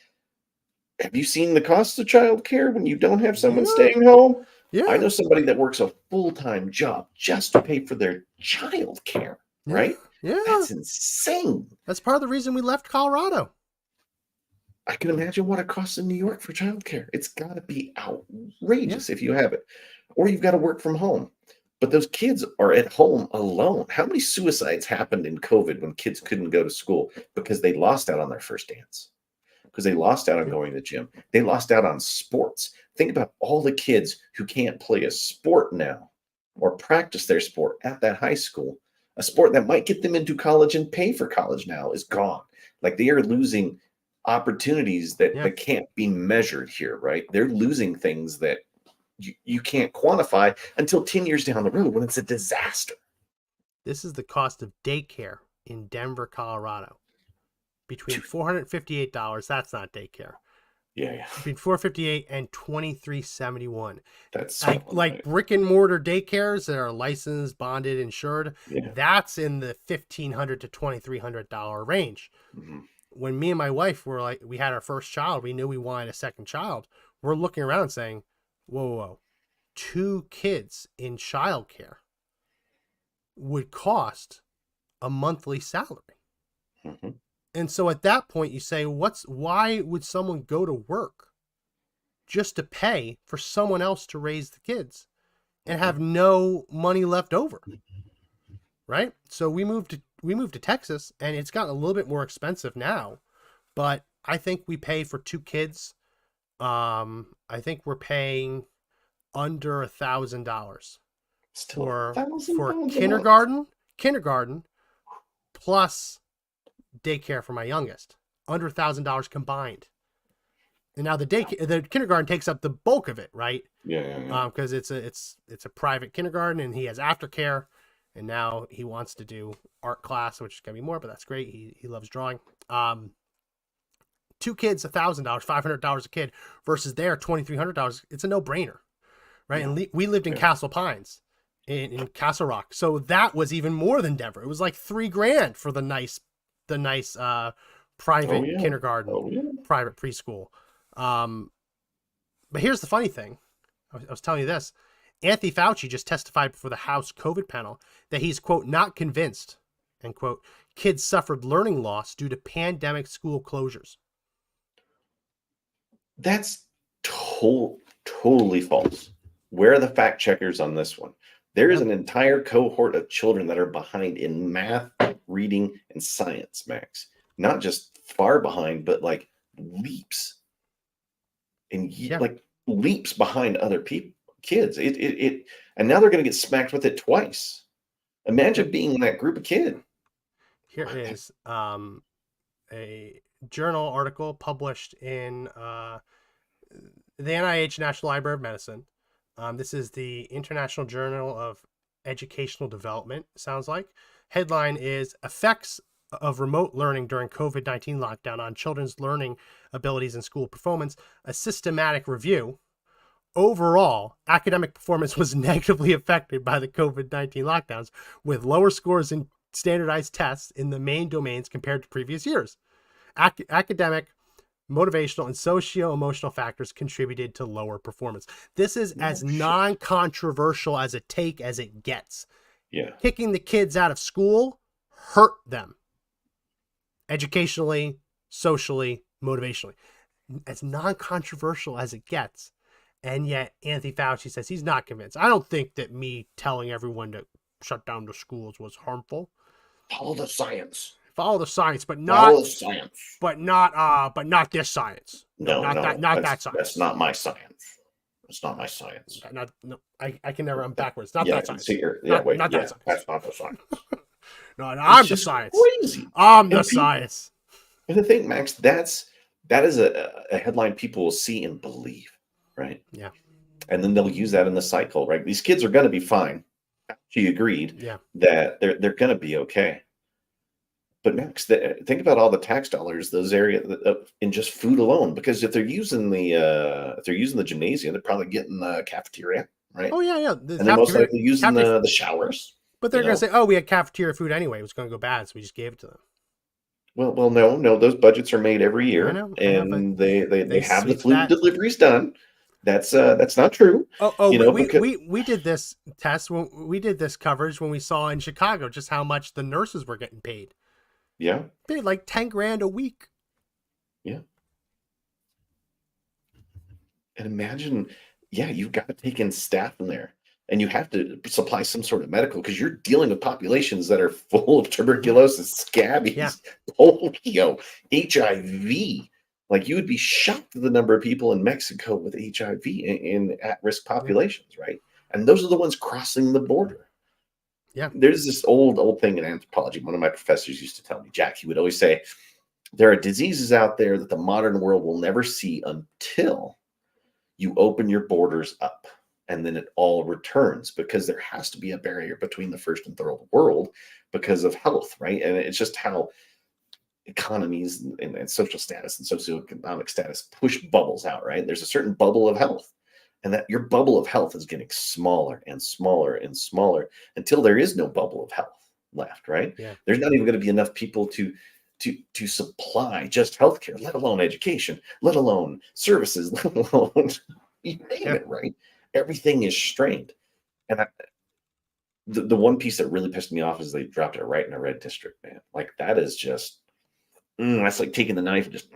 have you seen the cost of childcare when you don't have someone staying home? Yeah. I know somebody that works a full-time job just to pay for their childcare, right? Yeah. That's insane. That's part of the reason we left Colorado. I can imagine what it costs in New York for childcare. It's got to be outrageous if you have it. Or you've got to work from home. But those kids are at home alone. How many suicides happened in COVID when kids couldn't go to school because they lost out on their first dance? Because they lost out on going to the gym. They lost out on sports. Think about all the kids who can't play a sport now or practice their sport at that high school. A sport that might get them into college and pay for college now is gone. Like, they are losing opportunities that can't be measured here, right? They're losing things that you can't quantify until 10 years down the road when it's a disaster. This is the cost of daycare in Denver, Colorado. Between $458, that's not daycare. Yeah. Between $458 and $2371. That's like brick and mortar daycares that are licensed, bonded, insured. Yeah. That's in the $1,500 to $2,300 range. Mm-hmm. When me and my wife we had our first child, we knew we wanted a second child. we're looking around saying, whoa, whoa, whoa. 2 kids in childcare would cost a monthly salary. Mm-hmm. And so at that point you say, why would someone go to work just to pay for someone else to raise the kids and have no money left over? Right? So we moved to Texas, and it's gotten a little bit more expensive now, but I think we pay for 2 kids. I think we're paying under $1,000 for kindergarten plus daycare for my youngest, under $1,000 combined. And now the kindergarten takes up the bulk of it, right? Yeah. Because it's a private kindergarten, and he has aftercare, and now he wants to do art class, which is gonna be more, but that's great. He loves drawing. 2 kids, $1,000, $500 a kid, versus their $2,300. It's a no-brainer, right? Yeah. And we lived in Castle Pines, in Castle Rock, so that was even more than Denver. It was like $3,000 for the nice private kindergarten, private preschool. But here's the funny thing. I was telling you this. Anthony Fauci just testified before the House COVID panel that he's, quote, not convinced, end quote, kids suffered learning loss due to pandemic school closures. That's totally false. Where are the fact checkers on this one? There is an entire cohort of children that are behind in math, reading, and science, Max. Not just far behind, but like leaps. And like leaps behind other kids. And now they're going to get smacked with it twice. Imagine being in that group of kids. Here is a journal article published in the NIH National Library of Medicine. This is the International Journal of Educational Development, sounds like. Headline is Effects of Remote Learning During COVID-19 Lockdown on Children's Learning Abilities and School Performance, a systematic review. Overall, academic performance was negatively affected by the COVID-19 lockdowns, with lower scores in standardized tests in the main domains compared to previous years. Academic, motivational, and socio-emotional factors contributed to lower performance. This is as non-controversial as a take as it gets. Yeah. Kicking the kids out of school hurt them. Educationally, socially, motivationally. As non-controversial as it gets. And yet Anthony Fauci says he's not convinced. I don't think that me telling everyone to shut down the schools was harmful. Follow the science. Follow the science, but not follow the science. But not this science. No, not that science. That's not my science. It's not my science. I can never. I'm backwards. Not that science. Not that science. That's not the science. No, I'm the science. Crazy. I'm the science. And the thing, Max, that is a headline people will see and believe, right? Yeah. And then they'll use that in the cycle, right? These kids are going to be fine. She agreed that they're going to be okay. But Max, think about all the tax dollars those areas in just food alone. Because if they're using the gymnasium, they're probably getting the cafeteria, right? Oh yeah. And they're most likely using the showers. But they're going to say, "Oh, we had cafeteria food anyway. It was going to go bad, so we just gave it to them." Well, no. Those budgets are made every year, and they have the food deliveries done. That's not true. We did this test when we did this coverage when we saw in Chicago just how much the nurses were getting paid. Yeah, paid like $10,000 a week. Yeah, and imagine, you've got to take in staff in there, and you have to supply some sort of medical because you're dealing with populations that are full of tuberculosis, scabies, polio, HIV. Like, you would be shocked at the number of people in Mexico with HIV in at-risk populations, right? And those are the ones crossing the border. Yeah. There's this old thing in anthropology. One of my professors used to tell me, Jack, he would always say, there are diseases out there that the modern world will never see until you open your borders up. And then it all returns, because there has to be a barrier between the first and third world because of health, right? And it's just how economies and social status and socioeconomic status push bubbles out, right? There's a certain bubble of health, and that your bubble of health is getting smaller and smaller and smaller until there is no bubble of health left, right? Yeah. There's not even going to be enough people to to supply just healthcare, let alone education, let alone services, let alone you name it, right? Everything is strained. And the one piece that really pissed me off is they dropped it right in a red district, man. Like that is just that's like taking the knife and just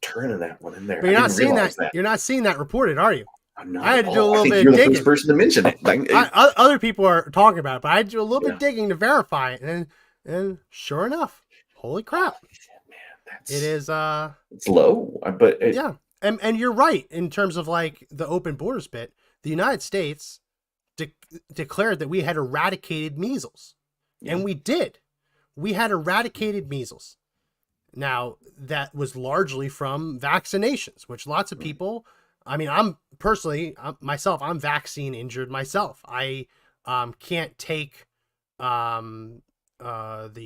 turning that one in there. But you're not seeing that. You're not seeing that reported, are you? I'm not. I had to do a little bit you're of the digging. first person to mention it. Like, other people are talking about it, but I had to do a little bit of digging to verify it, and sure enough, holy crap, man, it is. It's low, but and you're right in terms of like the open borders bit. The United States declared that we had eradicated measles, and we did. We had eradicated measles. Now, that was largely from vaccinations, which lots of people, I mean, I'm vaccine injured myself. I can't take the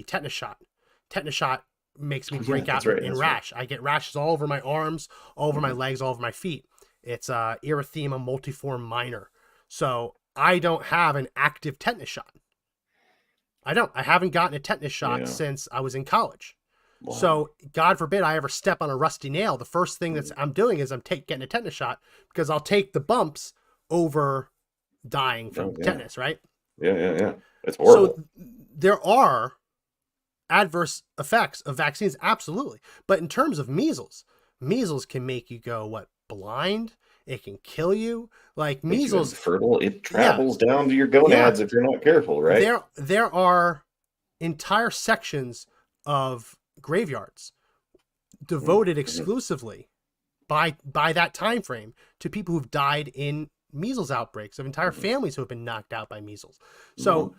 tetanus shot. Tetanus shot makes me break out in rash. I get rashes all over my arms, all over my legs, all over my feet. It's erythema multiforme minor. So I don't have an active tetanus shot. I haven't gotten a tetanus shot since I was in college. Wow. So God forbid I ever step on a rusty nail. The first thing I'm doing is I'm getting a tetanus shot, because I'll take the bumps over dying from tetanus, right? Yeah. It's horrible. So there are adverse effects of vaccines, absolutely. But in terms of measles can make you go blind. It can kill you. Like measles, fertile. It travels down to your gonads if you're not careful, right? There are entire sections of graveyards devoted exclusively by that time frame to people who've died in measles outbreaks, of entire families who have been knocked out by measles. So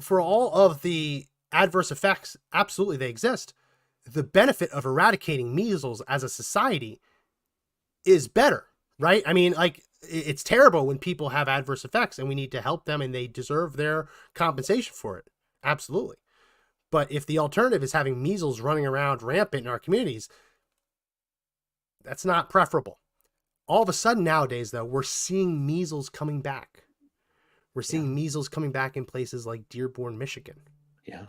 for all of the adverse effects, absolutely they exist. The benefit of eradicating measles as a society is better, right? I mean, like, it's terrible when people have adverse effects, and we need to help them, and they deserve their compensation for it. Absolutely. But if the alternative is having measles running around rampant in our communities, that's not preferable. All of a sudden nowadays, though, we're seeing measles coming back. We're seeing measles coming back in places like Dearborn, Michigan. Yeah.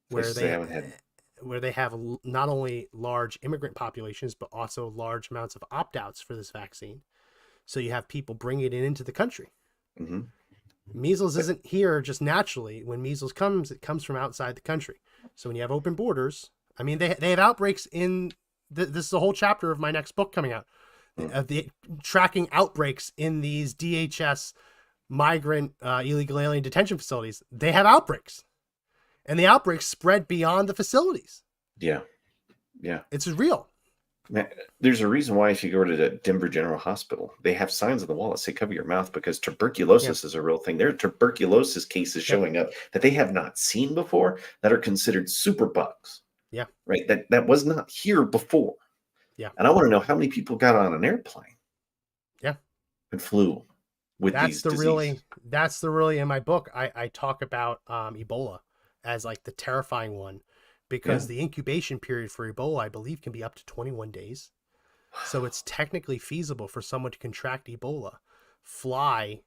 Where they have not only large immigrant populations, but also large amounts of opt-outs for this vaccine. So you have people bringing it into the country. Mm-hmm. Measles isn't here just naturally. When measles comes, it comes from outside the country. So when you have open borders, I mean, they have outbreaks in this is a whole chapter of my next book coming out, the tracking outbreaks in these DHS migrant illegal alien detention facilities. They have outbreaks, and the outbreaks spread beyond the facilities. Yeah. It's real. Man, there's a reason why if you go to the Denver General Hospital, they have signs on the wall that say cover your mouth, because tuberculosis is a real thing. There are tuberculosis cases showing up that they have not seen before that are considered super bugs. Yeah. Right. That was not here before. Yeah. And I want to know how many people got on an airplane. Yeah. And flew with these diseases. That's the really, in my book, I talk about Ebola as like the terrifying one. Because the incubation period for Ebola, I believe, can be up to 21 days. So it's technically feasible for someone to contract Ebola, fly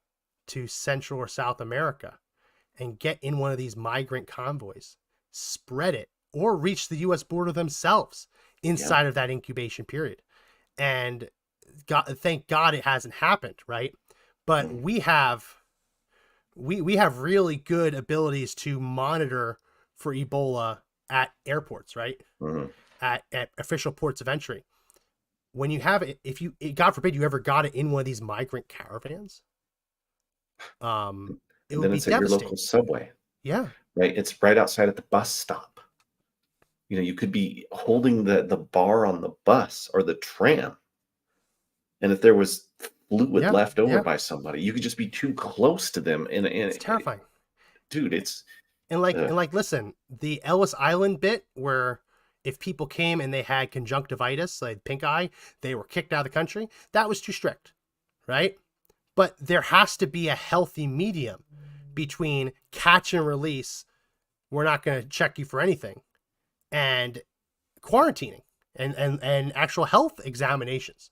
to Central or South America, and get in one of these migrant convoys, spread it, or reach the U.S. border themselves inside of that incubation period. And thank God it hasn't happened, right? But we have really good abilities to monitor for Ebola at airports, right? Mm-hmm. At official ports of entry. When you have it, if you, God forbid, you ever got it in one of these migrant caravans, it would be devastating. Your local subway. Yeah. Right. It's right outside at the bus stop. You know, you could be holding the bar on the bus or the tram. And if there was fluid left over by somebody, you could just be too close to them. And it's terrifying. Dude, it's... And listen, the Ellis Island bit where if people came and they had conjunctivitis, like pink eye, they were kicked out of the country. That was too strict, right? But there has to be a healthy medium between catch and release. We're not going to check you for anything, and quarantining and actual health examinations.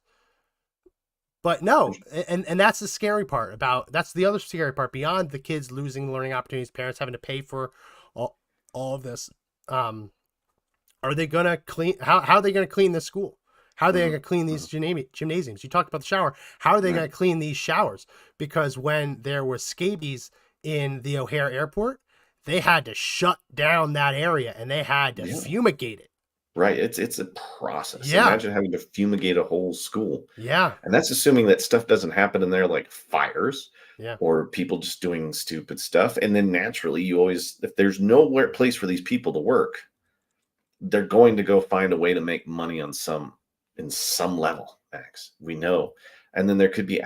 But no, and that's the scary part that's the other scary part beyond the kids losing learning opportunities, parents having to pay for all all of this. Are they going to clean? How are they going to clean this school? How are they going to clean these gymnasiums? You talked about the shower. How are they going to clean these showers? Because when there were scabies in the O'Hare airport, they had to shut down that area and they had to fumigate it. Right. It's a process. Yeah. Imagine having to fumigate a whole school. Yeah. And that's assuming that stuff doesn't happen in there, like fires or people just doing stupid stuff. And then naturally, you always, if there's nowhere place for these people to work, they're going to go find a way to make money on in some level, Max. We know. And then there could be,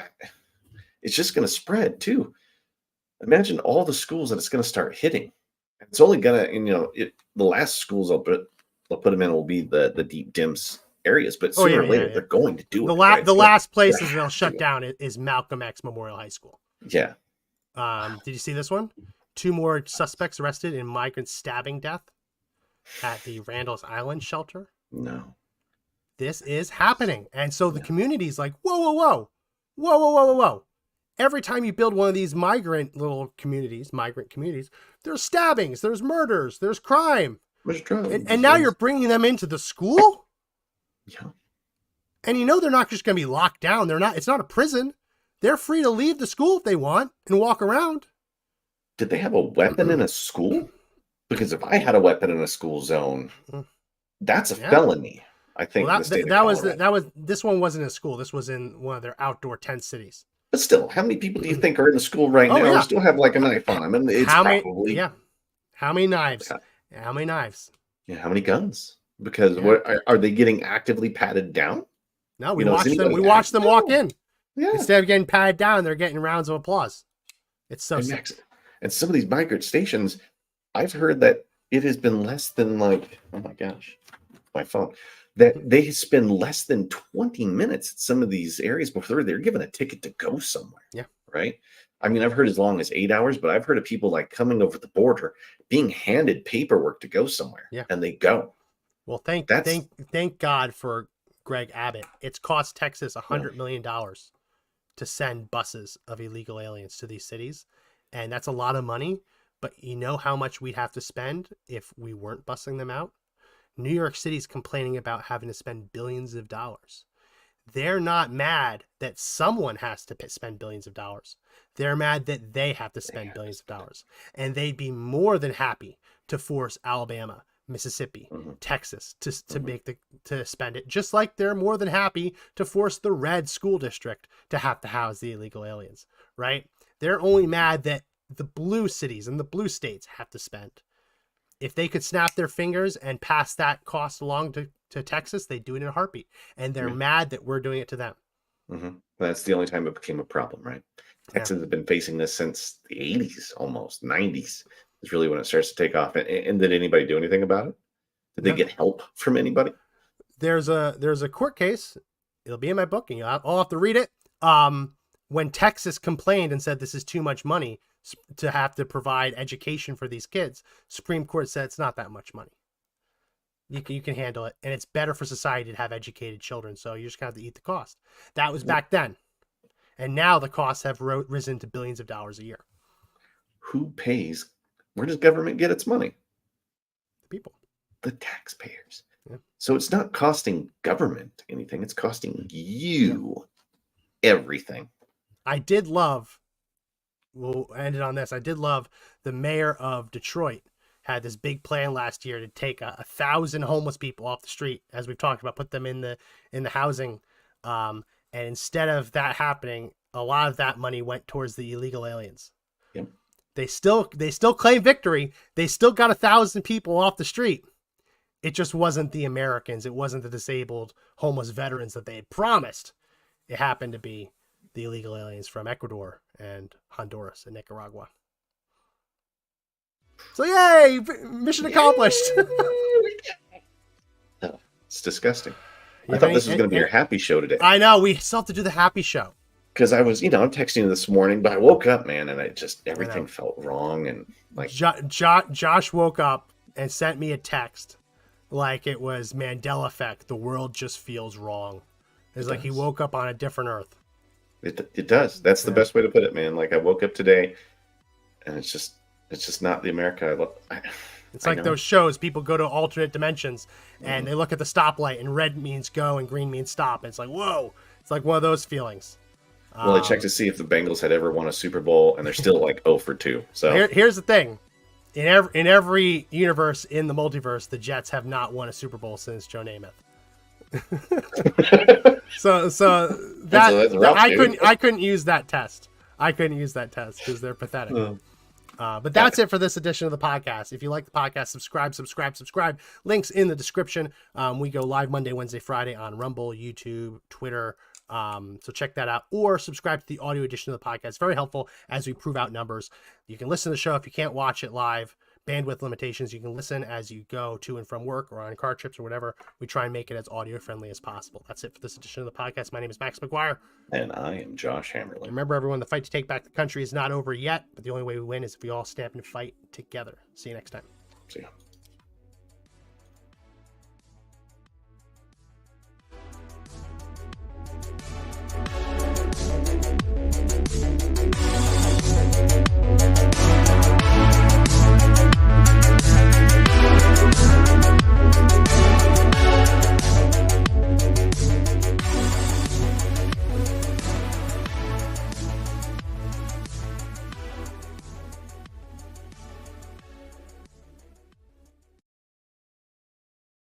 it's just going to spread too. Imagine all the schools that it's going to start hitting. It's only going to, the last schools they'll put them in will be the deep dims areas, but sooner or later they're going to do it. The last places they'll shut down is Malcolm X Memorial High School. Yeah. Did you see this one? 2 more suspects arrested in migrant stabbing death at the Randall's Island shelter. No. This is happening. And so the community's like, whoa. Every time you build one of these migrant communities, there's stabbings, there's murders, there's crime. And now you're bringing them into the school? Yeah. And they're not just going to be locked down. It's not a prison. They're free to leave the school if they want and walk around. Did they have a weapon in a school? Because if I had a weapon in a school zone, that's a felony. I think this one wasn't in a school. This was in one of their outdoor tent cities. But still, how many people do you think are in the school right now who still have like a knife on them? And it's How many knives? Yeah. How many knives? Yeah, how many guns? Because what are they getting actively patted down? No, we watched them walk in. Yeah. Instead of getting patted down, they're getting rounds of applause. It's so sick. And some of these migrant stations, I've heard that it has been less than oh my gosh, my phone, that they spend less than 20 minutes at some of these areas before they're given a ticket to go somewhere. Yeah. Right. I mean, I've heard as long as 8 hours, but I've heard of people coming over the border being handed paperwork to go somewhere and they go. Well, thank God for Greg Abbott. It's cost Texas $100 million to send buses of illegal aliens to these cities. And that's a lot of money. But you know how much we'd have to spend if we weren't busing them out? New York City's complaining about having to spend billions of dollars. They're not mad that someone has to spend billions of dollars. They're mad that they have to spend billions of dollars. And they'd be more than happy to force Alabama, Mississippi, Texas to spend it, just like they're more than happy to force the red school district to have to house the illegal aliens, right? They're only mad that the blue cities and the blue states have to spend. If they could snap their fingers and pass that cost along to Texas, they'd do it in a heartbeat. And they're mad that we're doing it to them. That's the only time it became a problem, right? Texas has been facing this since the 80s, almost 90s is really when it starts to take off. And did anybody do anything about it? Did they get help from anybody? There's a court case. It'll be in my book, and I'll have to read it. When Texas complained and said this is too much money to have to provide education for these kids, Supreme Court said it's not that much money. You can handle it, and it's better for society to have educated children, so you're just going to have to eat the cost. That was back then. And now the costs have risen to billions of dollars a year. Who pays? Where does government get its money? The people. The taxpayers. Yeah. So it's not costing government anything. It's costing you everything. I did love, we'll end it on this. I did love the mayor of Detroit had this big plan last year to take 1,000 homeless people off the street, as we've talked about, put them in the housing. And instead of that happening, a lot of that money went towards the illegal aliens. Yep. They still claim victory. They still got 1,000 people off the street. It just wasn't the Americans. It wasn't the disabled homeless veterans that they had promised. It happened to be the illegal aliens from Ecuador and Honduras and Nicaragua. So yay! Mission accomplished. It's disgusting. I thought this was going to be your happy show today. I know. We still have to do the happy show. Because I was, I'm texting you this morning, but I woke up, man, and everything felt wrong. And Josh woke up and sent me a text like it was Mandela effect. The world just feels wrong. It's like he woke up on a different earth. It does. That's the best way to put it, man. Like I woke up today, and it's just not the America I love. It's like those shows. People go to alternate dimensions and they look at the stoplight and red means go and green means stop. And it's like, whoa. It's like one of those feelings. Well, I checked to see if the Bengals had ever won a Super Bowl, and they're still like 0 for 2. So here's the thing: in every universe in the multiverse, the Jets have not won a Super Bowl since Joe Namath. so I couldn't use that test. I couldn't use that test because they're pathetic. But that's it for this edition of the podcast. If you like the podcast, subscribe. Links in the description. We go live Monday, Wednesday, Friday on Rumble, YouTube, Twitter. So check that out, or subscribe to the audio edition of the podcast. Very helpful as we prove out numbers. You can listen to the show if you can't watch it live. Bandwidth limitations. You can listen as you go to and from work or on car trips or whatever. We try and make it as audio friendly as possible. That's it for this edition of the podcast. My name is Max McGuire. And I am Josh Hammerlin. Remember, everyone, the fight to take back the country is not over yet, but the only way we win is if we all stand and fight together. See you next time. See ya.